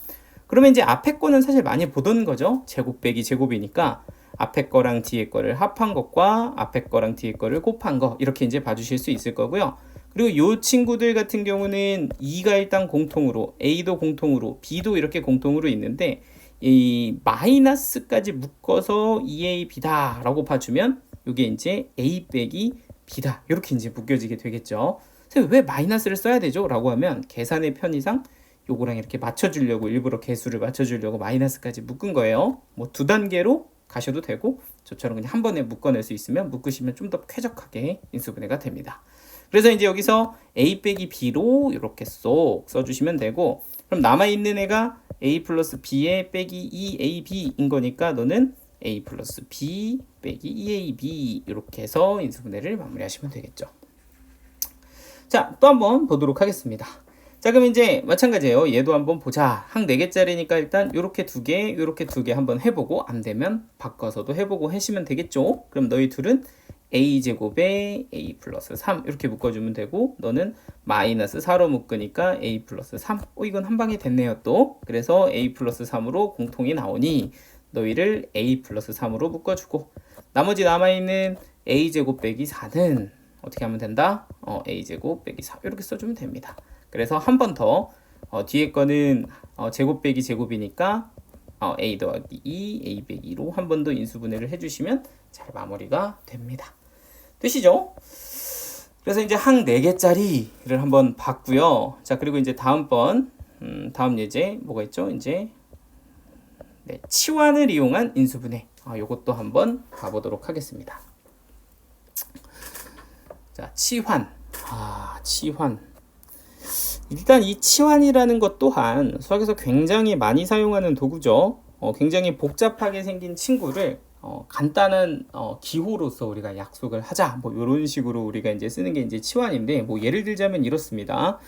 그러면 이제 앞에 거는 사실 많이 보던 거죠. 제곱 빼기 제곱이니까 앞에 거랑 뒤에 거를 합한 것과 앞에 거랑 뒤에 거를 곱한 거 이렇게 이제 봐주실 수 있을 거고요. 그리고 요 친구들 같은 경우는 2가 일단 공통으로 A도 공통으로 B도 이렇게 공통으로 있는데 이 마이너스까지 묶어서 2AB다 라고 봐주면 이게 이제 A 빼기 B다 이렇게 이제 묶여지게 되겠죠. 그래서 왜 마이너스를 써야 되죠? 라고 하면 계산의 편의상 요거랑 이렇게 맞춰주려고 일부러 개수를 맞춰주려고 마이너스까지 묶은 거예요. 뭐 2단계로 가셔도 되고 저처럼 그냥 한 번에 묶어낼 수 있으면 묶으시면 좀 더 쾌적하게 인수분해가 됩니다. 그래서 이제 여기서 a 빼기 b로 이렇게 쏙 써주시면 되고 그럼 남아있는 애가 a 플러스 b에 빼기 2ab인 거니까 너는 a 플러스 b 빼기 2ab 이렇게 해서 인수분해를 마무리하시면 되겠죠. 자, 또 한번 보도록 하겠습니다. 자, 그럼 이제 마찬가지예요. 얘도 한번 보자. 항 4개짜리니까 일단 요렇게 2개, 요렇게 2개 한번 해보고 안 되면 바꿔서도 해보고 하시면 되겠죠. 그럼 너희 둘은 a제곱에 a 플러스 3 이렇게 묶어주면 되고 너는 마이너스 4로 묶으니까 a 플러스 3 이건 한 방에 됐네요 또. 그래서 a 플러스 3으로 공통이 나오니 너희를 a 플러스 3으로 묶어주고 나머지 남아있는 a제곱 빼기 4는 어떻게 하면 된다? a제곱 빼기 4 이렇게 써주면 됩니다. 그래서 한 번 더 뒤에 거는 제곱 빼기 제곱이니까 a 더하기 2, a 빼기 2로 한 번 더 인수분해를 해주시면 잘 마무리가 됩니다. 되시죠? 그래서 이제 항 4개짜리를 한번 봤고요. 자, 그리고 이제 다음번 다음 예제 뭐가 있죠? 이제 네, 치환을 이용한 인수분해. 요것도 한번 봐보도록 하겠습니다. 자, 치환. 치환. 일단 이 치환이라는 것 또한 수학에서 굉장히 많이 사용하는 도구죠. 굉장히 복잡하게 생긴 친구를 간단한 기호로서 우리가 약속을 하자. 뭐 이런 식으로 우리가 이제 쓰는 게 이제 치환인데, 뭐 예를 들자면 이렇습니다.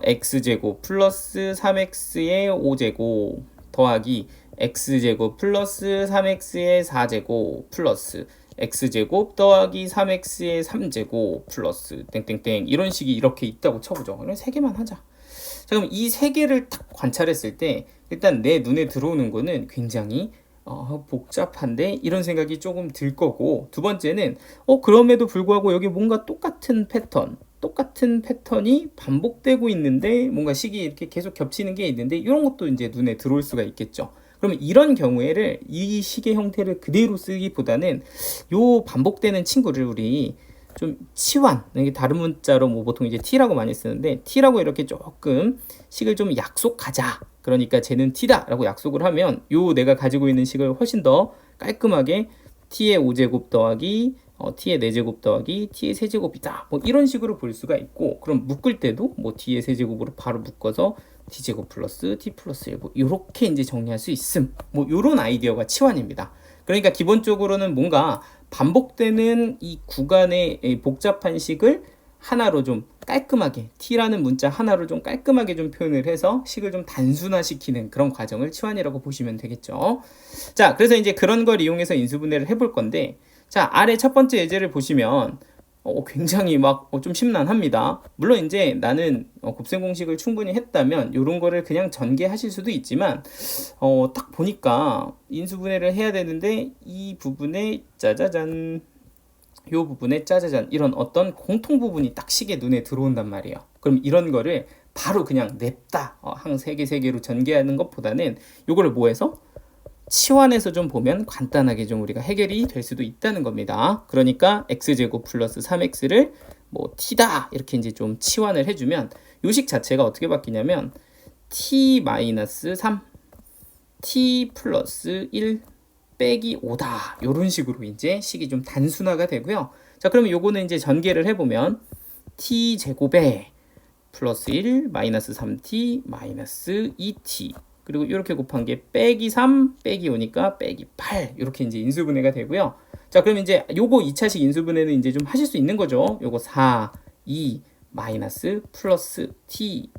x제곱 플러스 3x의 5제곱 더하기 x제곱 플러스 3x의 4제곱 플러스 x제곱 더하기 3x의 3제곱 플러스 땡땡땡 이런 식이 이렇게 있다고 쳐보죠. 그럼 3개만 하자. 자, 그럼 이 3개를 딱 관찰했을 때 일단 내 눈에 들어오는 거는 굉장히 복잡한데 이런 생각이 조금 들 거고, 두 번째는 그럼에도 불구하고 여기 뭔가 똑같은 패턴이 반복되고 있는데 뭔가 식이 이렇게 계속 겹치는 게 있는데 이런 것도 이제 눈에 들어올 수가 있겠죠. 그러면 이런 경우에를 이 식의 형태를 그대로 쓰기보다는 요 반복되는 친구를 우리 좀 치환, 이게 다른 문자로 뭐 보통 이제 t라고 많이 쓰는데 t라고 이렇게 조금 식을 좀 약속하자. 그러니까 쟤는 t다라고 약속을 하면 요 내가 가지고 있는 식을 훨씬 더 깔끔하게 t의 5제곱 더하기 t의 4제곱 더하기 t의 세제곱이다. 뭐 이런 식으로 볼 수가 있고, 그럼 묶을 때도 뭐 t의 세제곱으로 바로 묶어서 t제곱 플러스 t 플러스 1 뭐 이렇게 이제 정리할 수 있음. 뭐 이런 아이디어가 치환입니다. 그러니까 기본적으로는 뭔가 반복되는 이 구간의 복잡한 식을 하나로 좀 깔끔하게 t라는 문자 하나로 좀 깔끔하게 좀 표현을 해서 식을 좀 단순화시키는 그런 과정을 치환이라고 보시면 되겠죠. 자, 그래서 이제 그런 걸 이용해서 인수분해를 해볼 건데, 자, 아래 첫 번째 예제를 보시면 굉장히 막 좀 심란합니다. 물론 이제 나는 곱셈 공식을 충분히 했다면 이런 거를 그냥 전개하실 수도 있지만 딱 보니까 인수분해를 해야 되는데 이 부분에 짜자잔, 요 부분에 짜자잔 이런 어떤 공통 부분이 딱 식에 눈에 들어온단 말이에요. 그럼 이런 거를 바로 그냥 냅다 항 3개 전개하는 것보다는 요거를 뭐해서 치환해서 좀 보면 간단하게 좀 우리가 해결이 될 수도 있다는 겁니다. 그러니까 x제곱 플러스 3x를 뭐 t다 이렇게 이제 좀 치환을 해주면 요식 자체가 어떻게 바뀌냐면 t-3 t 플러스 1 빼기 5다 이런 식으로 이제 식이 좀 단순화가 되고요. 자, 그러면 요거는 이제 전개를 해보면 t 제곱에 플러스 1 마이너스 3t 마이너스 2t 그리고 이렇게 곱한 게 빼기 3 빼기 5니까 빼기 8 이렇게 이제 인수분해가 되고요. 자, 그럼 이제 요거 2차식 인수분해는 이제 좀 하실 수 있는 거죠. 요거 4 2 마이너스 플러스 t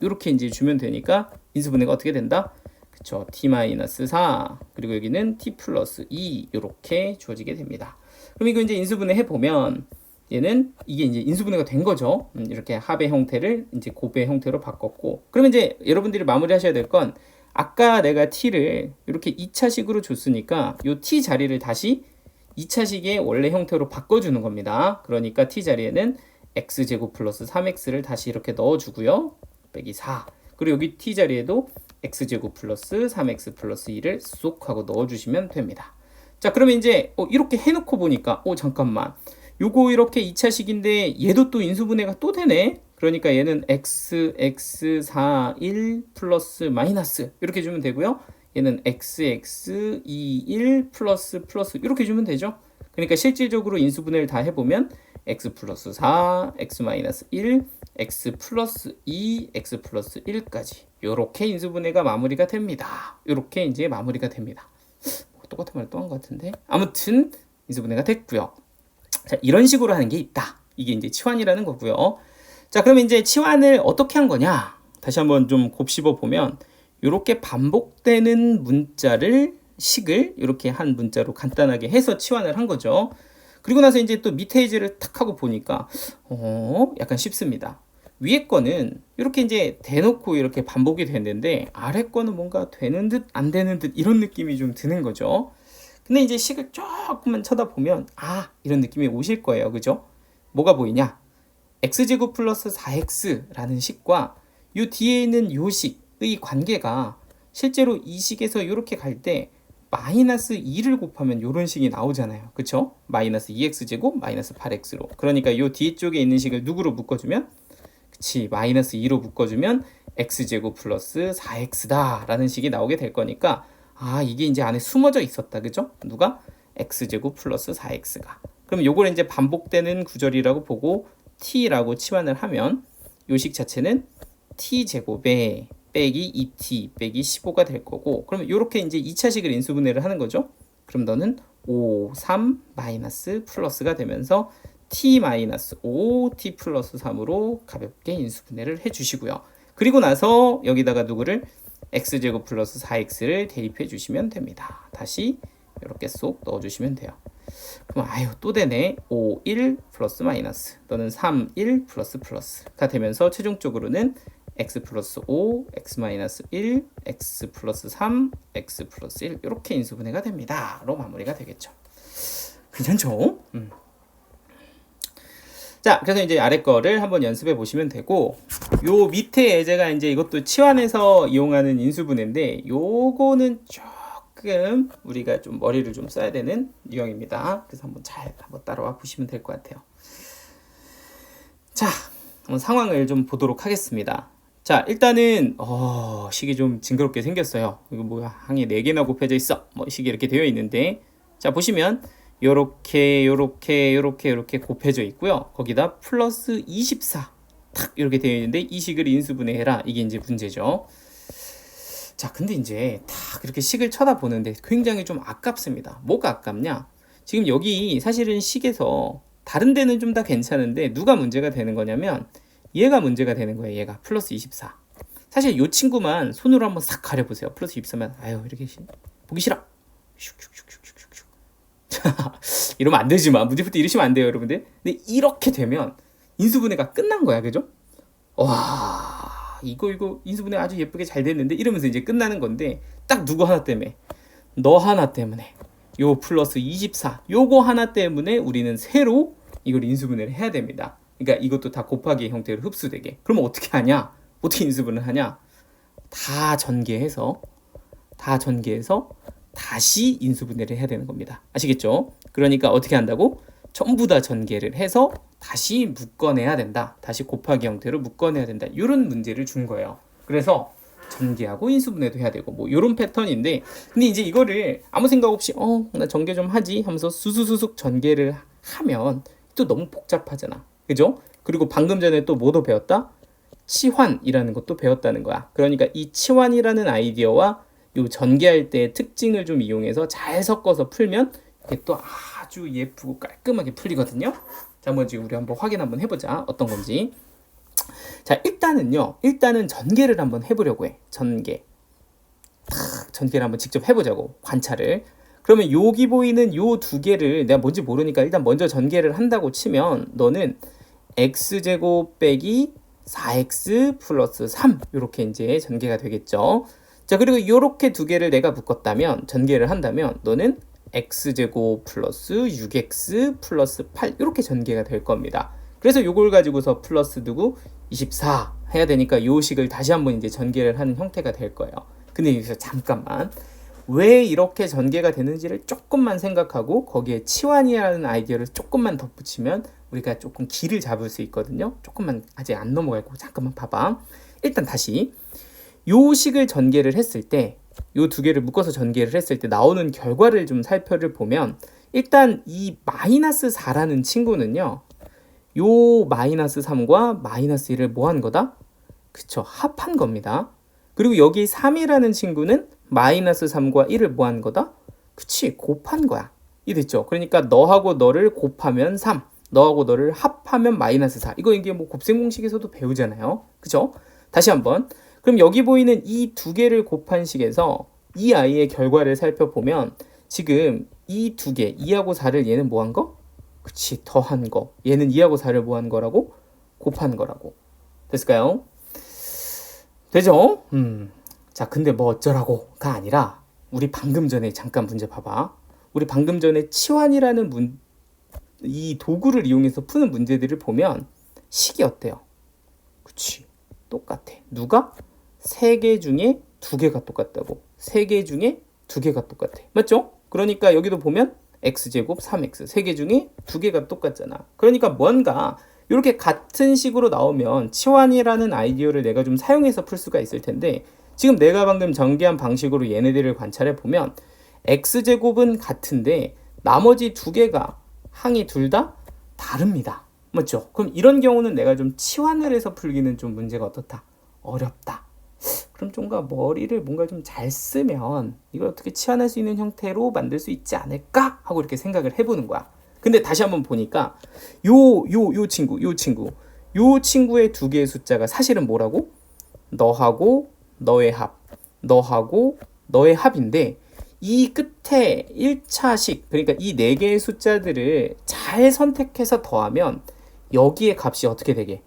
이렇게 이제 주면 되니까 인수분해가 어떻게 된다? 그쵸, t-4 그리고 여기는 t 플러스 2 이렇게 주어지게 됩니다. 그럼 이거 이제 인수분해 해보면 얘는 이게 이제 인수분해가 된 거죠. 이렇게 합의 형태를 이제 곱의 형태로 바꿨고, 그러면 이제 여러분들이 마무리하셔야 될 건 아까 내가 t를 이렇게 2차식으로 줬으니까 요 t 자리를 다시 2차식의 원래 형태로 바꿔주는 겁니다. 그러니까 t 자리에는 x제곱 플러스 3x를 다시 이렇게 넣어주고요. 빼기 4 그리고 여기 t 자리에도 x제곱 플러스 3x 플러스 2를 쏙 하고 넣어주시면 됩니다. 자, 그러면 이제 이렇게 해놓고 보니까 잠깐만 요거 이렇게 2차식인데 얘도 또 인수분해가 또 되네. 그러니까 얘는 xx4 1 플러스 마이너스 이렇게 주면 되고요. 얘는 xx2 1 플러스 이렇게 주면 되죠. 그러니까 실질적으로 인수분해를 다 해보면 x 플러스 4, x 마이너스 1, x 플러스 2, x 플러스 1까지 이렇게 인수분해가 마무리가 됩니다. 이렇게 이제 마무리가 됩니다. 똑같은 말 또 한 것 같은데 아무튼 인수분해가 됐고요. 자, 이런 식으로 하는 게 있다. 이게 이제 치환이라는 거고요. 자, 그러면 이제 치환을 어떻게 한 거냐? 다시 한번 좀 곱씹어 보면 이렇게 반복되는 식을 이렇게 한 문자로 간단하게 해서 치환을 한 거죠. 그리고 나서 이제 또 밑에 예제를 탁 하고 보니까 약간 쉽습니다. 위에 거는 이렇게 이제 대놓고 이렇게 반복이 됐는데 아래 거는 뭔가 되는 듯 안 되는 듯 이런 느낌이 좀 드는 거죠. 근데 이제 식을 조금만 쳐다보면 이런 느낌이 오실 거예요. 그죠? 뭐가 보이냐? x제곱 플러스 4x라는 식과 요 뒤에 있는 요 식의 관계가 실제로 이 식에서 이렇게 갈 때 마이너스 2를 곱하면 이런 식이 나오잖아요. 그쵸? 마이너스 2x제곱 마이너스 8x로. 그러니까 요 뒤쪽에 있는 식을 누구로 묶어주면? 그치, 마이너스 2로 묶어주면 x제곱 플러스 4x다 라는 식이 나오게 될 거니까 아, 이게 이제 안에 숨어져 있었다. 그죠? 누가? x제곱 플러스 4x가. 그럼 요걸 이제 반복되는 구절이라고 보고 t라고 치환을 하면 요식 자체는 t제곱에 빼기 2t 빼기 15가 될 거고, 그러면 이렇게 이제 2차식을 인수분해를 하는 거죠. 그럼 너는 5, 3 마이너스 플러스가 되면서 t 마이너스 5t 플러스 3으로 가볍게 인수분해를 해주시고요. 그리고 나서 여기다가 누구를 x제곱 플러스 4x를 대입해 주시면 됩니다. 다시 이렇게 쏙 넣어주시면 돼요. 그럼 아유 또 되네. 5, 1 플러스 마이너스 너는 3, 1 플러스 플러스가 되면서 최종적으로는 x 플러스 5, x 마이너스 1, x 플러스 3, x 플러스 1 이렇게 인수분해가 됩니다. 로 마무리가 되겠죠. 괜찮죠? 자, 그래서 이제 아래 거를 한번 연습해 보시면 되고, 요 밑에 예제가 이제 이것도 치환해서 이용하는 인수분해인데, 요거는 조금 우리가 좀 머리를 좀 써야 되는 유형입니다. 그래서 한번 한번 따라와 보시면 될 것 같아요. 자, 한번 상황을 좀 보도록 하겠습니다. 자, 일단은 식이 좀 징그럽게 생겼어요. 이거 뭐야, 항이 4개나 곱해져 있어. 뭐 식이 이렇게 되어 있는데, 자 보시면 요렇게 곱해져 있고요. 거기다 플러스 24 탁 이렇게 되어 있는데 이 식을 인수분해해라. 이게 이제 문제죠. 자, 근데 이제 탁 이렇게 식을 쳐다보는데 굉장히 좀 아깝습니다. 뭐가 아깝냐? 지금 여기 사실은 식에서 다른 데는 좀 다 괜찮은데 누가 문제가 되는 거냐면 얘가 문제가 되는 거예요. 얘가 플러스 24. 사실 이 친구만 손으로 한번 싹 가려보세요. 플러스 24면 아유 이렇게 보기 싫어. 이러면 안 되지만 문제 풀 때 이러시면 안 돼요, 여러분들. 근데 이렇게 되면 인수분해가 끝난 거야, 그죠? 와, 이거 인수분해 아주 예쁘게 잘 됐는데 이러면서 이제 끝나는 건데 딱 누구 하나 때문에, 너 하나 때문에, 요 플러스 24 요거 하나 때문에 우리는 새로 이걸 인수분해를 해야 됩니다. 그러니까 이것도 다 곱하기 형태로 흡수되게. 그러면 어떻게 하냐? 어떻게 인수분해를 하냐? 다 전개해서 다시 인수분해를 해야 되는 겁니다. 아시겠죠? 그러니까 어떻게 한다고? 전부 다 전개를 해서 다시 묶어내야 된다. 다시 곱하기 형태로 묶어내야 된다. 이런 문제를 준 거예요. 그래서 전개하고 인수분해도 해야 되고 뭐 이런 패턴인데, 근데 이제 이거를 아무 생각 없이 나 전개 좀 하지 하면서 수수수숙 전개를 하면 또 너무 복잡하잖아. 그죠? 그리고 방금 전에 또 뭐도 배웠다? 치환이라는 것도 배웠다는 거야. 그러니까 이 치환이라는 아이디어와 요 전개할 때의 특징을 좀 이용해서 잘 섞어서 풀면 이게 또 아주 예쁘고 깔끔하게 풀리거든요. 자, 먼저 우리 한번 확인 한번 해보자. 어떤 건지. 자, 일단은 전개를 한번 해보려고 해. 전개를 한번 직접 해보자고. 관찰을. 그러면 여기 보이는 요 두 개를 내가 뭔지 모르니까 일단 먼저 전개를 한다고 치면 너는 x제곱 빼기 4x 플러스 3 이렇게 이제 전개가 되겠죠. 자, 그리고 이렇게 두 개를 내가 묶었다면, 전개를 한다면 너는 x제곱 플러스 6x 플러스 8 이렇게 전개가 될 겁니다. 그래서 요걸 가지고서 플러스 두고 24 해야 되니까 요 식을 다시 한번 이제 전개를 하는 형태가 될 거예요. 근데 여기서 잠깐만, 왜 이렇게 전개가 되는지를 조금만 생각하고 거기에 치환이라는 아이디어를 조금만 덧붙이면 우리가 조금 길을 잡을 수 있거든요. 조금만, 아직 안 넘어가고 잠깐만 봐봐. 일단 다시 요 식을 전개를 했을 때, 요 두 개를 묶어서 전개를 했을 때 나오는 결과를 좀 살펴보면 일단 이 마이너스 4라는 친구는요, 요 마이너스 3과 마이너스 1을 뭐 한 거다? 그쵸, 합한 겁니다. 그리고 여기 3이라는 친구는 마이너스 3과 1을 뭐 한 거다? 그치, 곱한 거야. 이해됐죠? 그러니까 너하고 너를 곱하면 3, 너하고 너를 합하면 마이너스 4. 이게 뭐 곱셈 공식에서도 배우잖아요. 그쵸? 다시 한번. 그럼 여기 보이는 이 두 개를 곱한 식에서 이 아이의 결과를 살펴보면 지금 이 두 개, 2하고 4를 얘는 뭐 한 거? 그치, 더한 거. 얘는 2하고 4를 뭐 한 거라고? 곱한 거라고. 됐을까요? 되죠? 자, 근데 뭐 어쩌라고가 아니라 우리 방금 전에 잠깐 문제 봐봐. 우리 방금 전에 치환이라는 이 도구를 이용해서 푸는 문제들을 보면 식이 어때요? 그치, 똑같아. 누가? 3개 중에 2개가 똑같다고. 3개 중에 2개가 똑같아. 맞죠? 그러니까 여기도 보면 x제곱 3x 3개 중에 2개가 똑같잖아. 그러니까 뭔가 이렇게 같은 식으로 나오면 치환이라는 아이디어를 내가 좀 사용해서 풀 수가 있을 텐데, 지금 내가 방금 전개한 방식으로 얘네들을 관찰해 보면 x제곱은 같은데 나머지 2개가 항이 둘 다 다릅니다. 맞죠? 그럼 이런 경우는 내가 좀 치환을 해서 풀기는 좀 문제가 어떻다? 어렵다. 그럼 좀가 머리를 뭔가 좀 잘 쓰면 이걸 어떻게 치환할 수 있는 형태로 만들 수 있지 않을까 하고 이렇게 생각을 해보는 거야. 근데 다시 한번 보니까 요 친구의 2개의 숫자가 사실은 뭐라고? 너하고 너의 합, 너하고 너의 합인데, 이 끝에 1차식, 그러니까 이 4개의 숫자들을 잘 선택해서 더하면 여기에 값이 어떻게 되게?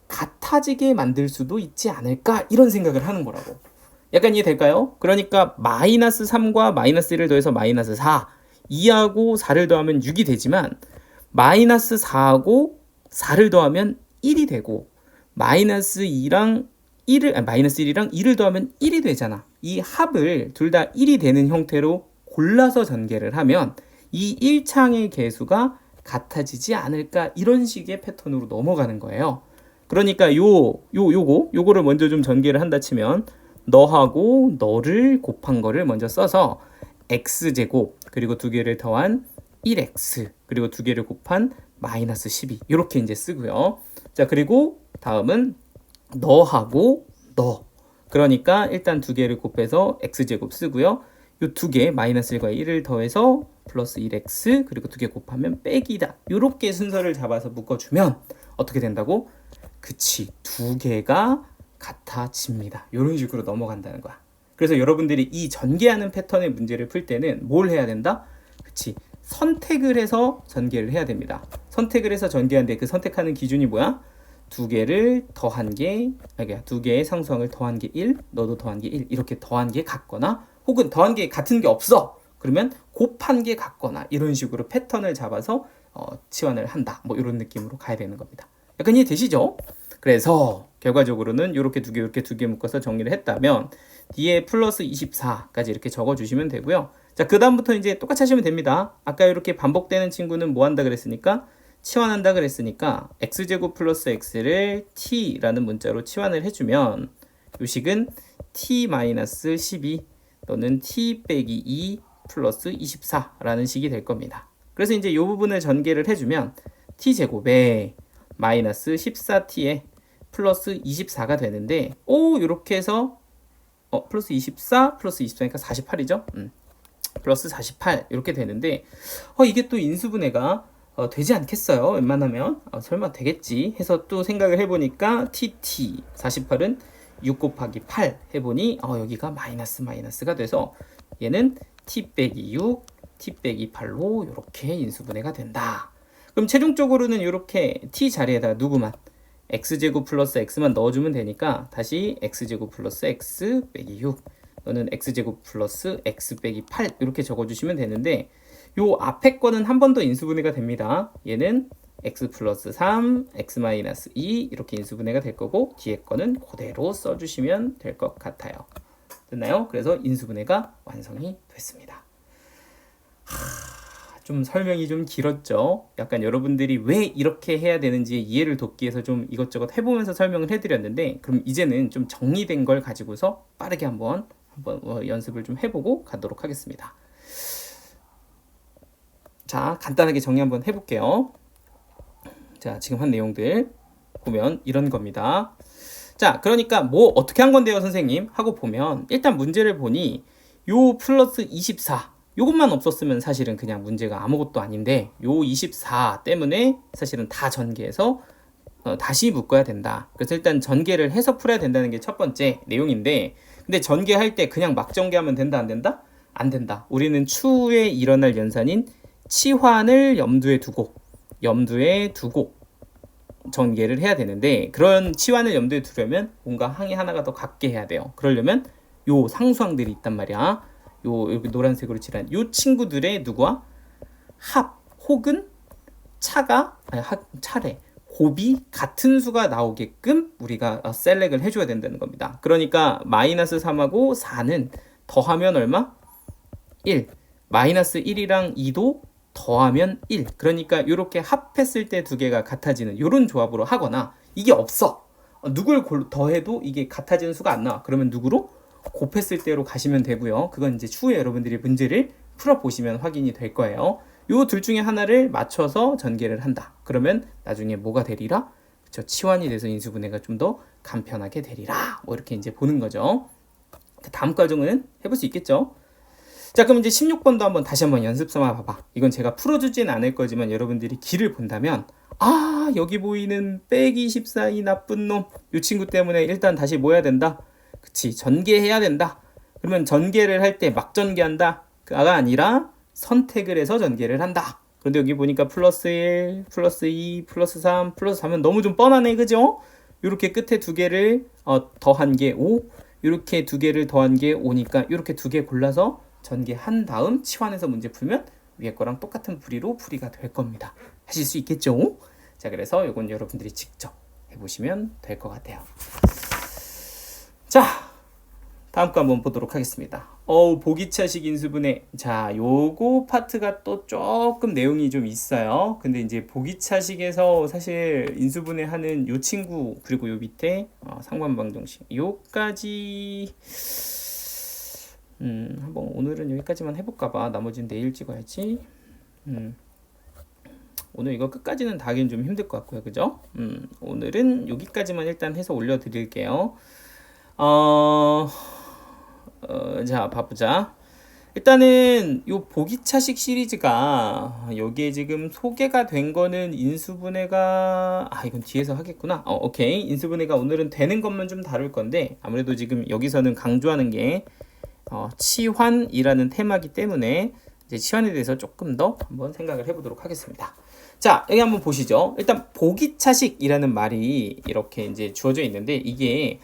같아지게 만들 수도 있지 않을까, 이런 생각을 하는 거라고. 약간 이해될까요? 그러니까 마이너스 3과 마이너스 1을 더해서 마이너스 4, 2하고 4를 더하면 6이 되지만 마이너스 4하고 4를 더하면 1이 되고 마이너스 1이랑 2를 더하면 1이 되잖아. 이 합을 둘 다 1이 되는 형태로 골라서 전개를 하면 이 1창의 개수가 같아지지 않을까, 이런 식의 패턴으로 넘어가는 거예요. 그러니까 요거를 먼저 좀 전개를 한다 치면 너하고 너를 곱한 거를 먼저 써서 x제곱 그리고 2개를 더한 1x 그리고 2개를 곱한 마이너스 12 이렇게 이제 쓰고요. 자, 그리고 다음은 너하고 너, 그러니까 일단 2개를 곱해서 x제곱 쓰고요. 요 2개 마이너스 1과 1을 더해서 플러스 1x 그리고 2개 곱하면 빼기다. 이렇게 순서를 잡아서 묶어주면 어떻게 된다고? 그치, 2개가 같아집니다. 이런 식으로 넘어간다는 거야. 그래서 여러분들이 이 전개하는 패턴의 문제를 풀 때는 뭘 해야 된다? 그치, 선택을 해서 전개를 해야 됩니다. 선택을 해서 전개하는데 그 선택하는 기준이 뭐야? 2개를 더한 게, 2개의 상수항을 더한 게 1, 너도 더한 게 1, 이렇게 더한 게 같거나, 혹은 더한 게 같은 게 없어, 그러면 곱한 게 같거나, 이런 식으로 패턴을 잡아서 치환을 한다. 뭐 이런 느낌으로 가야 되는 겁니다. 약간 이해되시죠? 그래서 결과적으로는 이렇게 2개 이렇게 2개 묶어서 정리를 했다면 뒤에 플러스 24까지 이렇게 적어주시면 되고요. 자, 그 다음부터 이제 똑같이 하시면 됩니다. 아까 이렇게 반복되는 친구는 뭐 한다 그랬으니까? 치환한다 그랬으니까 x제곱 플러스 x를 t라는 문자로 치환을 해주면 요 식은 t-12 또는 t 빼기 2 플러스 24라는 식이 될 겁니다. 그래서 이제 이 부분을 전개를 해주면 t제곱에 마이너스 14t에 플러스 24가 되는데, 이렇게 해서 플러스 24 플러스 24니까 48이죠. 플러스 48 이렇게 되는데, 이게 또 인수분해가 되지 않겠어요? 웬만하면 설마 되겠지 해서 또 생각을 해보니까 TT 48은 6 곱하기 8 해보니 여기가 마이너스가 돼서 얘는 T 빼기 6, T 빼기 8로 이렇게 인수분해가 된다. 그럼 최종적으로는 이렇게 T 자리에다 누구만? x제곱 플러스 x만 넣어주면 되니까 다시 x제곱 플러스 x 빼기 6 또는 x제곱 플러스 x 빼기 8 이렇게 적어주시면 되는데, 요 앞에 거는 한 번 더 인수분해가 됩니다. 얘는 x 플러스 3, x 마이너스 2 이렇게 인수분해가 될 거고, 뒤에 거는 그대로 써주시면 될 것 같아요. 됐나요? 그래서 인수분해가 완성이 됐습니다. 좀 설명이 좀 길었죠? 약간 여러분들이 왜 이렇게 해야 되는지 이해를 돕기 위해서 좀 이것저것 해보면서 설명을 해드렸는데, 그럼 이제는 좀 정리된 걸 가지고서 빠르게 한번 연습을 좀 해보고 가도록 하겠습니다. 자, 간단하게 정리 한번 해볼게요. 자, 지금 한 내용들 보면 이런 겁니다. 자, 그러니까 뭐 어떻게 한 건데요, 선생님? 하고 보면 일단 문제를 보니 요 플러스 24 요것만 없었으면 사실은 그냥 문제가 아무것도 아닌데, 요 24 때문에 사실은 다 전개해서 다시 묶어야 된다. 그래서 일단 전개를 해서 풀어야 된다는 게 첫 번째 내용인데, 근데 전개할 때 그냥 막 전개하면 된다 안 된다? 안 된다. 우리는 추후에 일어날 연산인 치환을 염두에 두고 전개를 해야 되는데, 그런 치환을 염두에 두려면 뭔가 항이 하나가 더 같게 해야 돼요. 그러려면 요 상수항들이 있단 말이야. 요 여기 노란색으로 칠한 요 친구들의 누구와 합 혹은 차례 곱이 같은 수가 나오게끔 우리가 셀렉을 해줘야 된다는 겁니다. 그러니까 마이너스 3하고 4는 더하면 얼마? 1. 마이너스 1이랑 2도 더하면 1. 그러니까 이렇게 합했을 때 두 개가 같아지는 이런 조합으로 하거나, 이게 없어. 누굴 더해도 이게 같아지는 수가 안 나와. 그러면 누구로? 곱했을 때로 가시면 되고요. 그건 이제 추후에 여러분들이 문제를 풀어보시면 확인이 될 거예요. 요 둘 중에 하나를 맞춰서 전개를 한다. 그러면 나중에 뭐가 되리라? 그쵸, 치환이 돼서 인수분해가 좀 더 간편하게 되리라. 뭐 이렇게 이제 보는 거죠. 다음 과정은 해볼 수 있겠죠? 자, 그럼 이제 16번도 한번 다시 한번 연습 삼아 봐봐. 이건 제가 풀어주진 않을 거지만 여러분들이 길을 본다면, 아, 여기 보이는 빼기 14이 나쁜 놈, 이 친구 때문에 일단 다시 뭐 해야 된다? 그치, 전개해야 된다. 그러면 전개를 할 때 막 전개한다 가 아니라 선택을 해서 전개를 한다. 그런데 여기 보니까 플러스 1, 플러스 2, 플러스 3, 플러스 4면 너무 좀 뻔하네, 그죠? 이렇게 끝에 두 개를 더한 게 5, 이렇게 두 개를 더한 게 5니까 이렇게 두 개 골라서 전개한 다음 치환해서 문제 풀면 위에 거랑 똑같은 풀이로 풀이가 될 겁니다. 하실 수 있겠죠? 자, 그래서 이건 여러분들이 직접 해보시면 될 것 같아요. 자, 다음 거 한번 보도록 하겠습니다. 보기차식 인수분해. 자, 요거 파트가 또 조금 내용이 좀 있어요. 근데 이제 보기차식에서 사실 인수분해 하는 요 친구, 그리고 요 밑에 상관방정식, 요까지 한번 오늘은 여기까지만 해볼까봐. 나머지는 내일 찍어야지. 오늘 이거 끝까지는 다 하기는 좀 힘들 것 같고요, 그죠? 오늘은 여기까지만 일단 해서 올려드릴게요. 자, 봐보자. 일단은 요 보기차식 시리즈가 여기에 지금 소개가 된 거는 인수분해가 이건 뒤에서 하겠구나. 오케이. 인수분해가 오늘은 되는 것만 좀 다룰 건데, 아무래도 지금 여기서는 강조하는 게 치환이라는 테마기 때문에 이제 치환에 대해서 조금 더 한번 생각을 해보도록 하겠습니다. 자, 여기 한번 보시죠. 일단 보기차식이라는 말이 이렇게 이제 주어져 있는데, 이게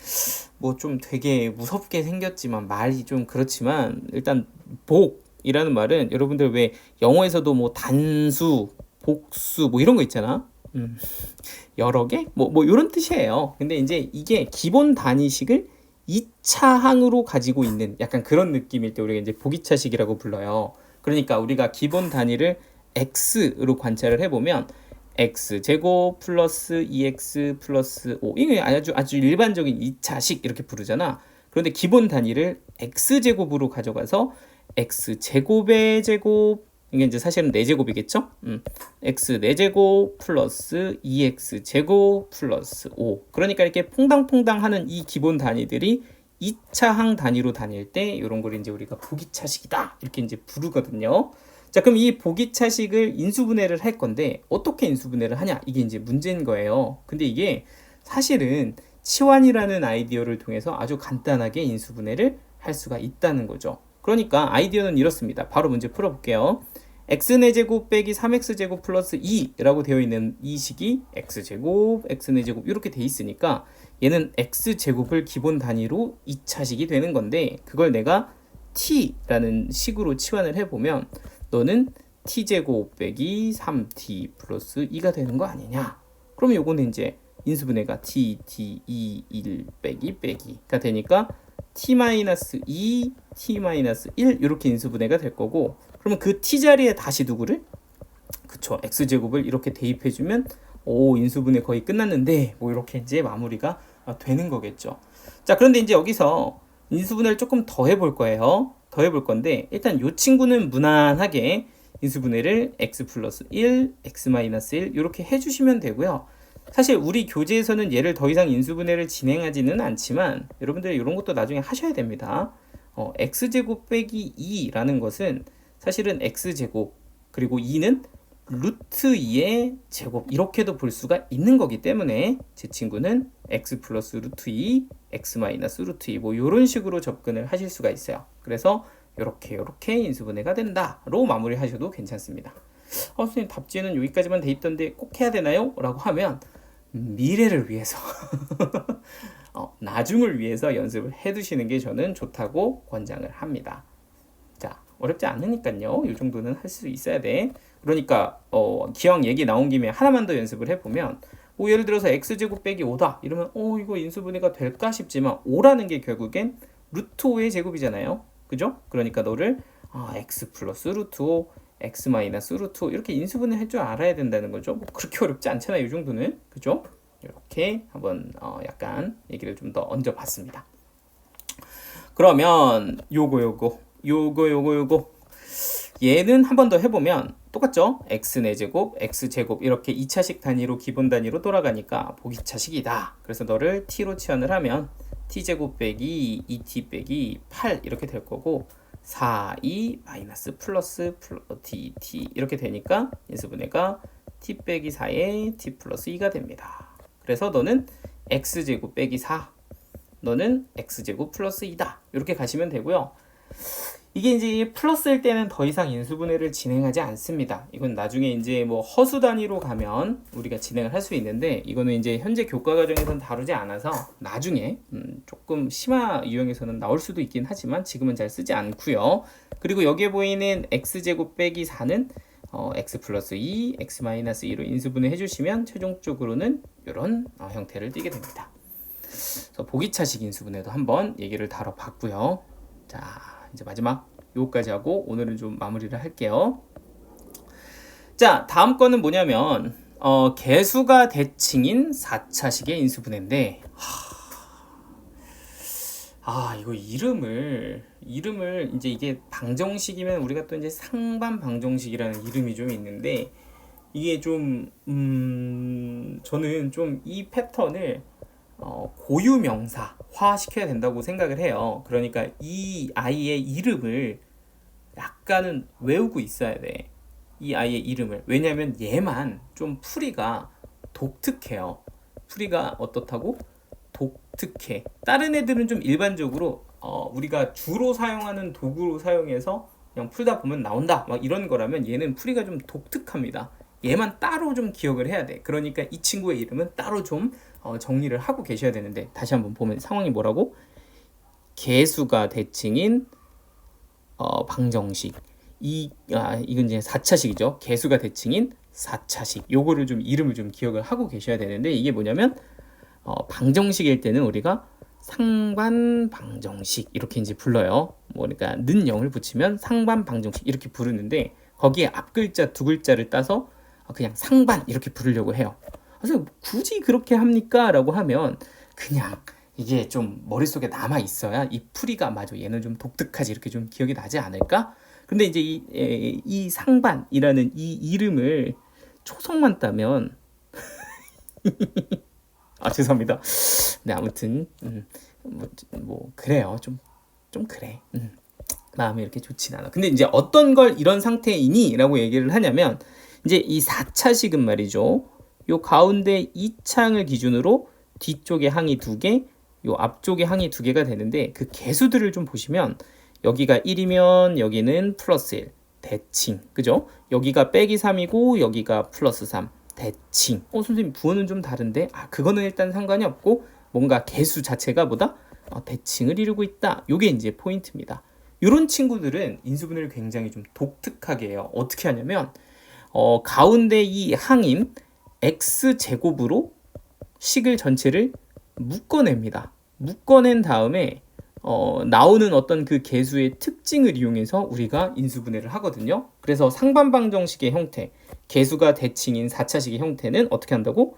뭐 좀 되게 무섭게 생겼지만 말이 좀 그렇지만, 일단 복이라는 말은 여러분들 왜 영어에서도 뭐 단수, 복수 뭐 이런 거 있잖아. 여러 개? 뭐 이런 뜻이에요. 근데 이제 이게 기본 단위식을 2차항으로 가지고 있는 약간 그런 느낌일 때 우리가 이제 보기차식이라고 불러요. 그러니까 우리가 기본 단위를 x로 관찰을 해보면 x제곱 플러스 2x 플러스 5, 이게 아주 일반적인 2차식 이렇게 부르잖아. 그런데 기본 단위를 x제곱으로 가져가서 x제곱의 제곱, 이게 이제 사실은 4제곱이겠죠? x 4제곱 플러스 2x제곱 플러스 5. 그러니까 이렇게 퐁당퐁당 하는 이 기본 단위들이 2차항 단위로 다닐 때 이런 걸 이제 우리가 보기차식이다 이렇게 이제 부르거든요. 자, 그럼 이 보기차식을 인수분해를 할 건데 어떻게 인수분해를 하냐, 이게 이제 문제인 거예요. 근데 이게 사실은 치환이라는 아이디어를 통해서 아주 간단하게 인수분해를 할 수가 있다는 거죠. 그러니까 아이디어는 이렇습니다. 바로 문제 풀어볼게요. x4제곱 빼기 3x제곱 플러스 2라고 되어 있는 이 식이 x제곱, x4제곱 이렇게 돼 있으니까 얘는 x제곱을 기본 단위로 2차식이 되는 건데, 그걸 내가 t라는 식으로 치환을 해보면 너는 t제곱 빼기 3t 플러스 2가 되는 거 아니냐. 그러면 요거는 이제 인수분해가 t, 2, 1 빼기가 되니까 t-2, t-1 이렇게 인수분해가 될 거고, 그러면 그 t 자리에 다시 누구를? 그쵸, x제곱을 이렇게 대입해주면 인수분해 거의 끝났는데 뭐 이렇게 이제 마무리가 되는 거겠죠. 자, 그런데 이제 여기서 인수분해를 조금 더 해볼 거예요. 더 해볼 건데, 일단 이 친구는 무난하게 인수분해를 x 플러스 1, x 마이너스 1 이렇게 해주시면 되고요. 사실 우리 교재에서는 얘를 더 이상 인수분해를 진행하지는 않지만 여러분들 이런 것도 나중에 하셔야 됩니다. x제곱 빼기 2라는 것은 사실은 x제곱 그리고 2는 루트 2의 제곱 이렇게도 볼 수가 있는 거기 때문에 제 친구는 x 플러스 루트 2, x 마이너스 루트 2 뭐 이런 식으로 접근을 하실 수가 있어요. 그래서 이렇게 인수분해가 된다로 마무리 하셔도 괜찮습니다. 선생님 답지는 여기까지만 돼 있던데 꼭 해야 되나요? 라고 하면 미래를 위해서 나중을 위해서 연습을 해 두시는 게 저는 좋다고 권장을 합니다. 자, 어렵지 않으니까요. 이 정도는 할 수 있어야 돼. 그러니까 기왕 얘기 나온 김에 하나만 더 연습을 해보면 뭐 예를 들어서 x제곱 빼기 5다 이러면 이거 인수분해가 될까 싶지만 5라는 게 결국엔 루트 5의 제곱이잖아요. 그죠? 그러니까 너를 x 플러스 루트 5 x 마이너스 루트 5 이렇게 인수분해 할 줄 알아야 된다는 거죠. 뭐 그렇게 어렵지 않잖아요. 이 정도는. 그죠? 이렇게 한번 약간 얘기를 좀 더 얹어봤습니다. 그러면 요거 얘는 한 번 더 해보면 똑같죠? x 4제곱, x 제곱 이렇게 2차식 단위로 기본 단위로 돌아가니까 보기차식이다. 그래서 너를 t로 치환을 하면 t제곱 빼기 2t 빼기 8 이렇게 될 거고 4, 2 마이너스 플러스 dt 이렇게 되니까 인수분해가 t 빼기 4에 t 플러스 2가 됩니다. 그래서 너는 x제곱 빼기 4 너는 x제곱 플러스 2다 이렇게 가시면 되고요. 이게 이제 플러스일 때는 더 이상 인수분해를 진행하지 않습니다. 이건 나중에 이제 뭐 허수 단위로 가면 우리가 진행을 할 수 있는데 이거는 이제 현재 교과 과정에서는 다루지 않아서 나중에 조금 심화 유형에서는 나올 수도 있긴 하지만 지금은 잘 쓰지 않고요. 그리고 여기에 보이는 x제곱 빼기 4는 x 플러스 2, x 마이너스 2로 인수분해 해주시면 최종적으로는 이런 형태를 띠게 됩니다. 그래서 보기차식 인수분해도 한번 얘기를 다뤄봤고요. 자, 이제 마지막 요거까지 하고 오늘은 좀 마무리를 할게요. 자, 다음 거는 뭐냐면 개수가 대칭인 4차식의 인수분해인데 이거 이름을 이제 이게 방정식이면 우리가 또 이제 상반 방정식이라는 이름이 좀 있는데 이게 좀 저는 좀 이 패턴을 고유명사화 시켜야 된다고 생각을 해요. 그러니까 이 아이의 이름을 약간은 외우고 있어야 돼. 이 아이의 이름을. 왜냐면 얘만 좀 풀이가 독특해요. 풀이가 어떻다고? 독특해. 다른 애들은 좀 일반적으로 우리가 주로 사용하는 도구로 사용해서 그냥 풀다 보면 나온다 막 이런 거라면 얘는 풀이가 좀 독특합니다. 얘만 따로 좀 기억을 해야 돼. 그러니까 이 친구의 이름은 따로 좀 정리를 하고 계셔야 되는데 다시 한번 보면 상황이 뭐라고? 개수가 대칭인 방정식. 이건 이제 4차식이죠. 개수가 대칭인 4차식. 요거를 좀 이름을 좀 기억을 하고 계셔야 되는데 이게 뭐냐면 방정식일 때는 우리가 상반 방정식 이렇게 이제 불러요. 그러니까 는 0을 붙이면 상반 방정식 이렇게 부르는데 거기에 앞 글자 두 글자를 따서 그냥 상반 이렇게 부르려고 해요. 그래서 굳이 그렇게 합니까? 라고 하면 그냥 이게 좀 머릿속에 남아 있어야 이 풀이가 맞아 얘는 좀 독특하지 이렇게 좀 기억이 나지 않을까? 근데 이제 이 상반이라는 이 이름을 초성만 따면 죄송합니다. 네, 아무튼 뭐 그래요. 좀 그래. 마음이 이렇게 좋진 않아. 근데 이제 어떤 걸 이런 상태이니? 라고 얘기를 하냐면 이제 이 4차식은 말이죠. 요 가운데 이 창을 기준으로 뒤쪽에 항이 2개, 요 앞쪽에 항이 2개가 되는데 그 개수들을 좀 보시면 여기가 1이면 여기는 플러스 1, 대칭. 그죠? 여기가 빼기 3이고 여기가 플러스 3, 대칭. 선생님 부호는 좀 다른데 그거는 일단 상관이 없고 뭔가 개수 자체가 뭐다? 대칭을 이루고 있다. 요게 이제 포인트입니다. 이런 친구들은 인수분해를 굉장히 좀 독특하게 해요. 어떻게 하냐면 가운데 이 항인 x제곱으로 식을 전체를 묶어냅니다. 묶어낸 다음에 나오는 어떤 그 개수의 특징을 이용해서 우리가 인수분해를 하거든요. 그래서 상반방정식의 형태, 개수가 대칭인 4차식의 형태는 어떻게 한다고?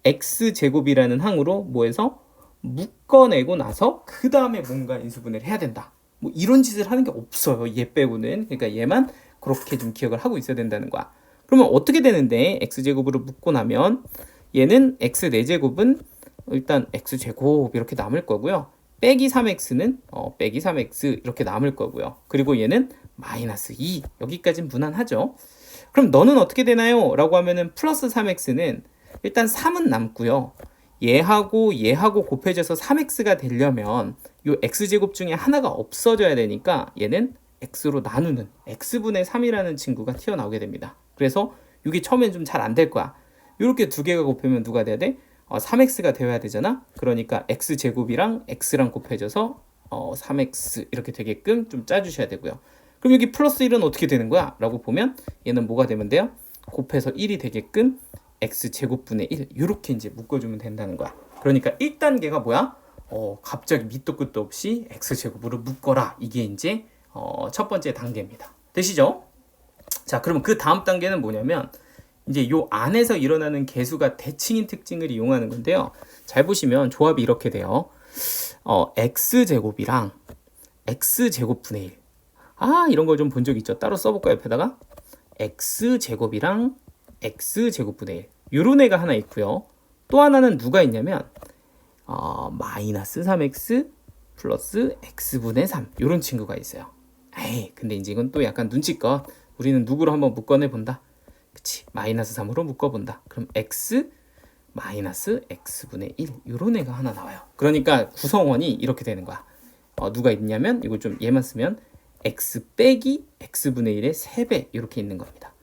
x제곱이라는 항으로 뭐해서 묶어내고 나서 그 다음에 뭔가 인수분해를 해야 된다. 뭐 이런 짓을 하는 게 없어요. 얘 빼고는. 그러니까 얘만 그렇게 좀 기억을 하고 있어야 된다는 거야. 그러면 어떻게 되는데 x제곱으로 묶고 나면 얘는 x 4제곱은 일단 x제곱 이렇게 남을 거고요. 빼기 3x는 빼기 3x 이렇게 남을 거고요. 그리고 얘는 마이너스 2 여기까지는 무난하죠. 그럼 너는 어떻게 되나요? 라고 하면은 플러스 3x는 일단 3은 남고요. 얘하고 곱해져서 3x가 되려면 요 x제곱 중에 하나가 없어져야 되니까 얘는 x로 나누는 x분의 3이라는 친구가 튀어나오게 됩니다. 그래서 이게 처음엔 좀 잘 안 될 거야. 이렇게 두 개가 곱하면 누가 돼야 돼? 3x가 되어야 되잖아. 그러니까 x제곱이랑 x랑 곱해져서 3x 이렇게 되게끔 좀 짜주셔야 되고요. 그럼 여기 플러스 1은 어떻게 되는 거야? 라고 보면 얘는 뭐가 되면 돼요? 곱해서 1이 되게끔 x제곱분의 1 이렇게 이제 묶어주면 된다는 거야. 그러니까 1단계가 뭐야? 갑자기 밑도 끝도 없이 x제곱으로 묶어라. 이게 이제 첫 번째 단계입니다. 되시죠? 자, 그러면 그 다음 단계는 뭐냐면 이제 요 안에서 일어나는 계수가 대칭인 특징을 이용하는 건데요. 잘 보시면 조합이 이렇게 돼요. x제곱이랑 x제곱분의 1. 이런 걸 좀 본 적 있죠? 따로 써볼까요? 옆에다가 x제곱이랑 x제곱분의 1. 요런 애가 하나 있고요. 또 하나는 누가 있냐면 마이너스 3x 플러스 x분의 3 요런 친구가 있어요. 근데 이제 이건 또 약간 눈치껏 우리는 누구로 한번 묶어내 본다. 그치? 마이너스 3으로 묶어본다. 그럼 x 마이너스 x분의 1 요런 애가 하나 나와요. 그러니까 구성원이 이렇게 되는 거야. 누가 있냐면 이걸 좀 얘만 쓰면 x 빼기 x분의 1의 3배 이렇게 있는 겁니다.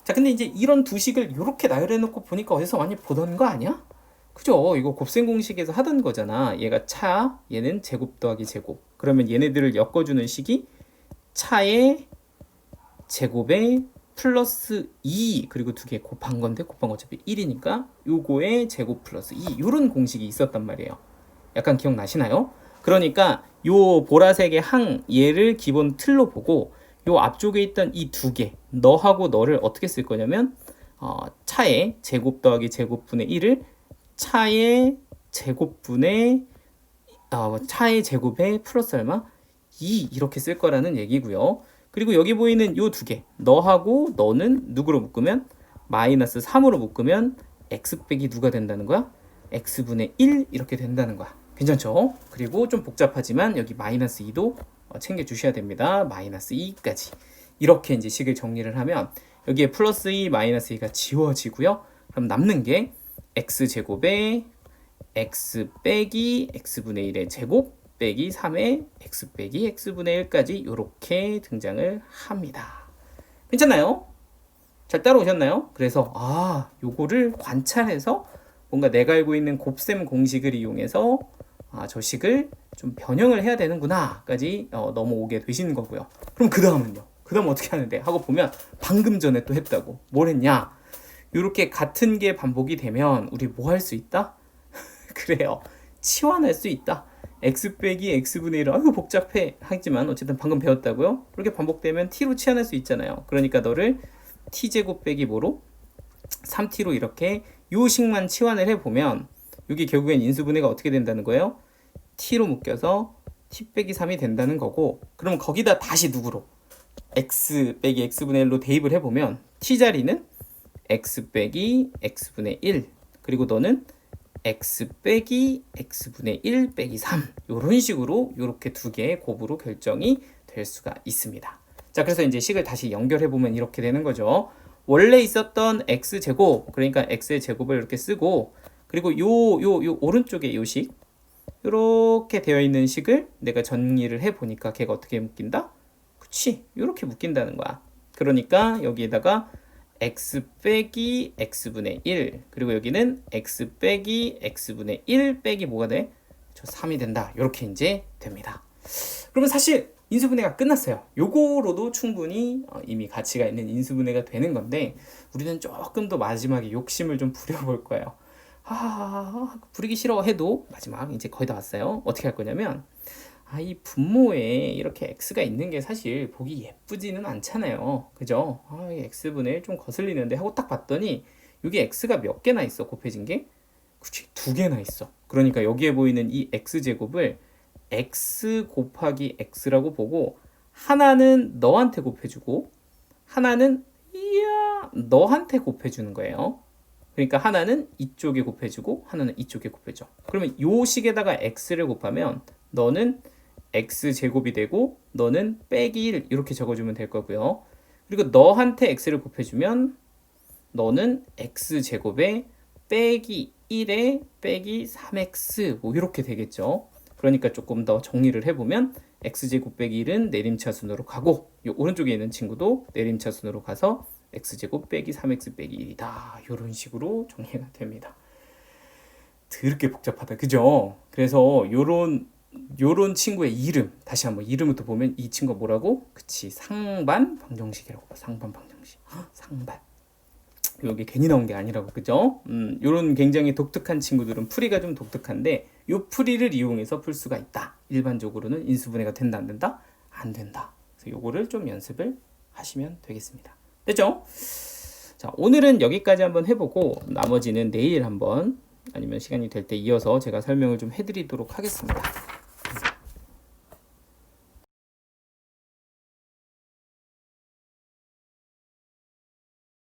자, 근데 이제 이런 두 식을 이렇게 나열해 놓고 보니까 어디서 많이 보던 거 아니야? 그죠? 이거 곱셈 공식에서 하던 거잖아. 얘가 차, 얘는 제곱 더하기 제곱. 그러면 얘네들을 엮어주는 식이 차의 제곱에 플러스 2 그리고 두 개 곱한 건데 곱한 거 어차피 1이니까 요거의 제곱 플러스 2 요런 공식이 있었단 말이에요. 약간 기억나시나요? 그러니까 요 보라색의 항 얘를 기본 틀로 보고 요 앞쪽에 있던 이 두 개 너하고 너를 어떻게 쓸 거냐면 차의 제곱 더하기 제곱분의 1을 차의 제곱분의 차의 제곱에 플러스 얼마? 2 이렇게 쓸 거라는 얘기고요. 그리고 여기 보이는 요 두 개 너하고 너는 누구로 묶으면 마이너스 3으로 묶으면 x 빼기 누가 된다는 거야? x분의 1 이렇게 된다는 거야. 괜찮죠? 그리고 좀 복잡하지만 여기 마이너스 2도 챙겨 주셔야 됩니다. 마이너스 2까지 이렇게 이제 식을 정리를 하면 여기에 플러스 2 마이너스 2가 지워지고요. 그럼 남는 게 x제곱에 x 빼기 x분의 1의 제곱 빼기 3의 x 빼기 x분의 1까지 이렇게 등장을 합니다. 괜찮나요? 잘 따라오셨나요? 그래서 요거를 관찰해서 뭔가 내가 알고 있는 곱셈 공식을 이용해서 저 식을 좀 변형을 해야 되는구나까지 넘어오게 되시는 거고요. 그럼 그 다음은요? 그 다음 어떻게 하는데? 하고 보면 방금 전에 또 했다고. 뭘 했냐? 이렇게 같은 게 반복이 되면 우리 뭐 할 수 있다? 그래요. 치환할 수 있다. x 빼기 x분의 1 아이고 복잡해 하지만 어쨌든 방금 배웠다고요. 그렇게 반복되면 t로 치환할 수 있잖아요. 그러니까 너를 t제곱 빼기 뭐로? 3t로 이렇게 요식만 치환을 해보면 여기 결국엔 인수분해가 어떻게 된다는 거예요? t로 묶여서 t 빼기 3이 된다는 거고 그럼 거기다 다시 누구로? x 빼기 x분의 1로 대입을 해보면 t 자리는 x 빼기 x분의 1 그리고 너는 x 빼기 x분의 1 빼기 3 이런 식으로 이렇게 두 개의 곱으로 결정이 될 수가 있습니다. 자, 그래서 이제 식을 다시 연결해 보면 이렇게 되는 거죠. 원래 있었던 x제곱 그러니까 x의 제곱을 이렇게 쓰고 그리고 요 오른쪽에 요 식 이렇게 되어 있는 식을 내가 정리를 해 보니까 걔가 어떻게 묶인다? 그치? 이렇게 묶인다는 거야. 그러니까 여기에다가 x 빼기 x분의 1 그리고 여기는 x 빼기 x분의 1 빼기 뭐가 돼? 저 3이 된다. 이렇게 이제 됩니다. 그러면 사실 인수분해가 끝났어요. 요거로도 충분히 이미 가치가 있는 인수분해가 되는 건데 우리는 조금 더 마지막에 욕심을 좀 부려볼 거예요. 부리기 싫어 해도 마지막 이제 거의 다 왔어요. 어떻게 할 거냐면 이 분모에 이렇게 x가 있는 게 사실 보기 예쁘지는 않잖아요. 그죠? 이 x분의 1 좀 거슬리는데 하고 딱 봤더니 여기 x가 몇 개나 있어 곱해진 게? 그렇지, 두 개나 있어. 그러니까 여기에 보이는 이 x제곱을 x 곱하기 x라고 보고 하나는 너한테 곱해주고 하나는 너한테 곱해주는 거예요. 그러니까 하나는 이쪽에 곱해주고 하나는 이쪽에 곱해줘. 그러면 요 식에다가 x를 곱하면 너는 x제곱이 되고 너는 빼기 1 이렇게 적어주면 될 거고요. 그리고 너한테 x를 곱해주면 너는 x제곱에 빼기 1에 빼기 3x 뭐 이렇게 되겠죠. 그러니까 조금 더 정리를 해보면 x제곱 빼기 1은 내림차순으로 가고 이 오른쪽에 있는 친구도 내림차순으로 가서 x제곱 빼기 3x 빼기 1이다. 이런 식으로 정리가 됩니다. 더럽게 복잡하다. 그죠? 그래서 요런 요런 친구의 이름, 다시 한번 이름부터 보면 이 친구가 뭐라고? 그치, 상반 방정식이라고 봐. 상반 방정식. 상반. 여기 괜히 나온 게 아니라고, 그죠? 요런 굉장히 독특한 친구들은 풀이가 좀 독특한데 요 풀이를 이용해서 풀 수가 있다. 일반적으로는 인수분해가 된다, 안 된다? 안 된다. 그래서 요거를 좀 연습을 하시면 되겠습니다. 됐죠? 자, 오늘은 여기까지 한번 해보고 나머지는 내일 한번 아니면 시간이 될 때 이어서 제가 설명을 좀 해드리도록 하겠습니다.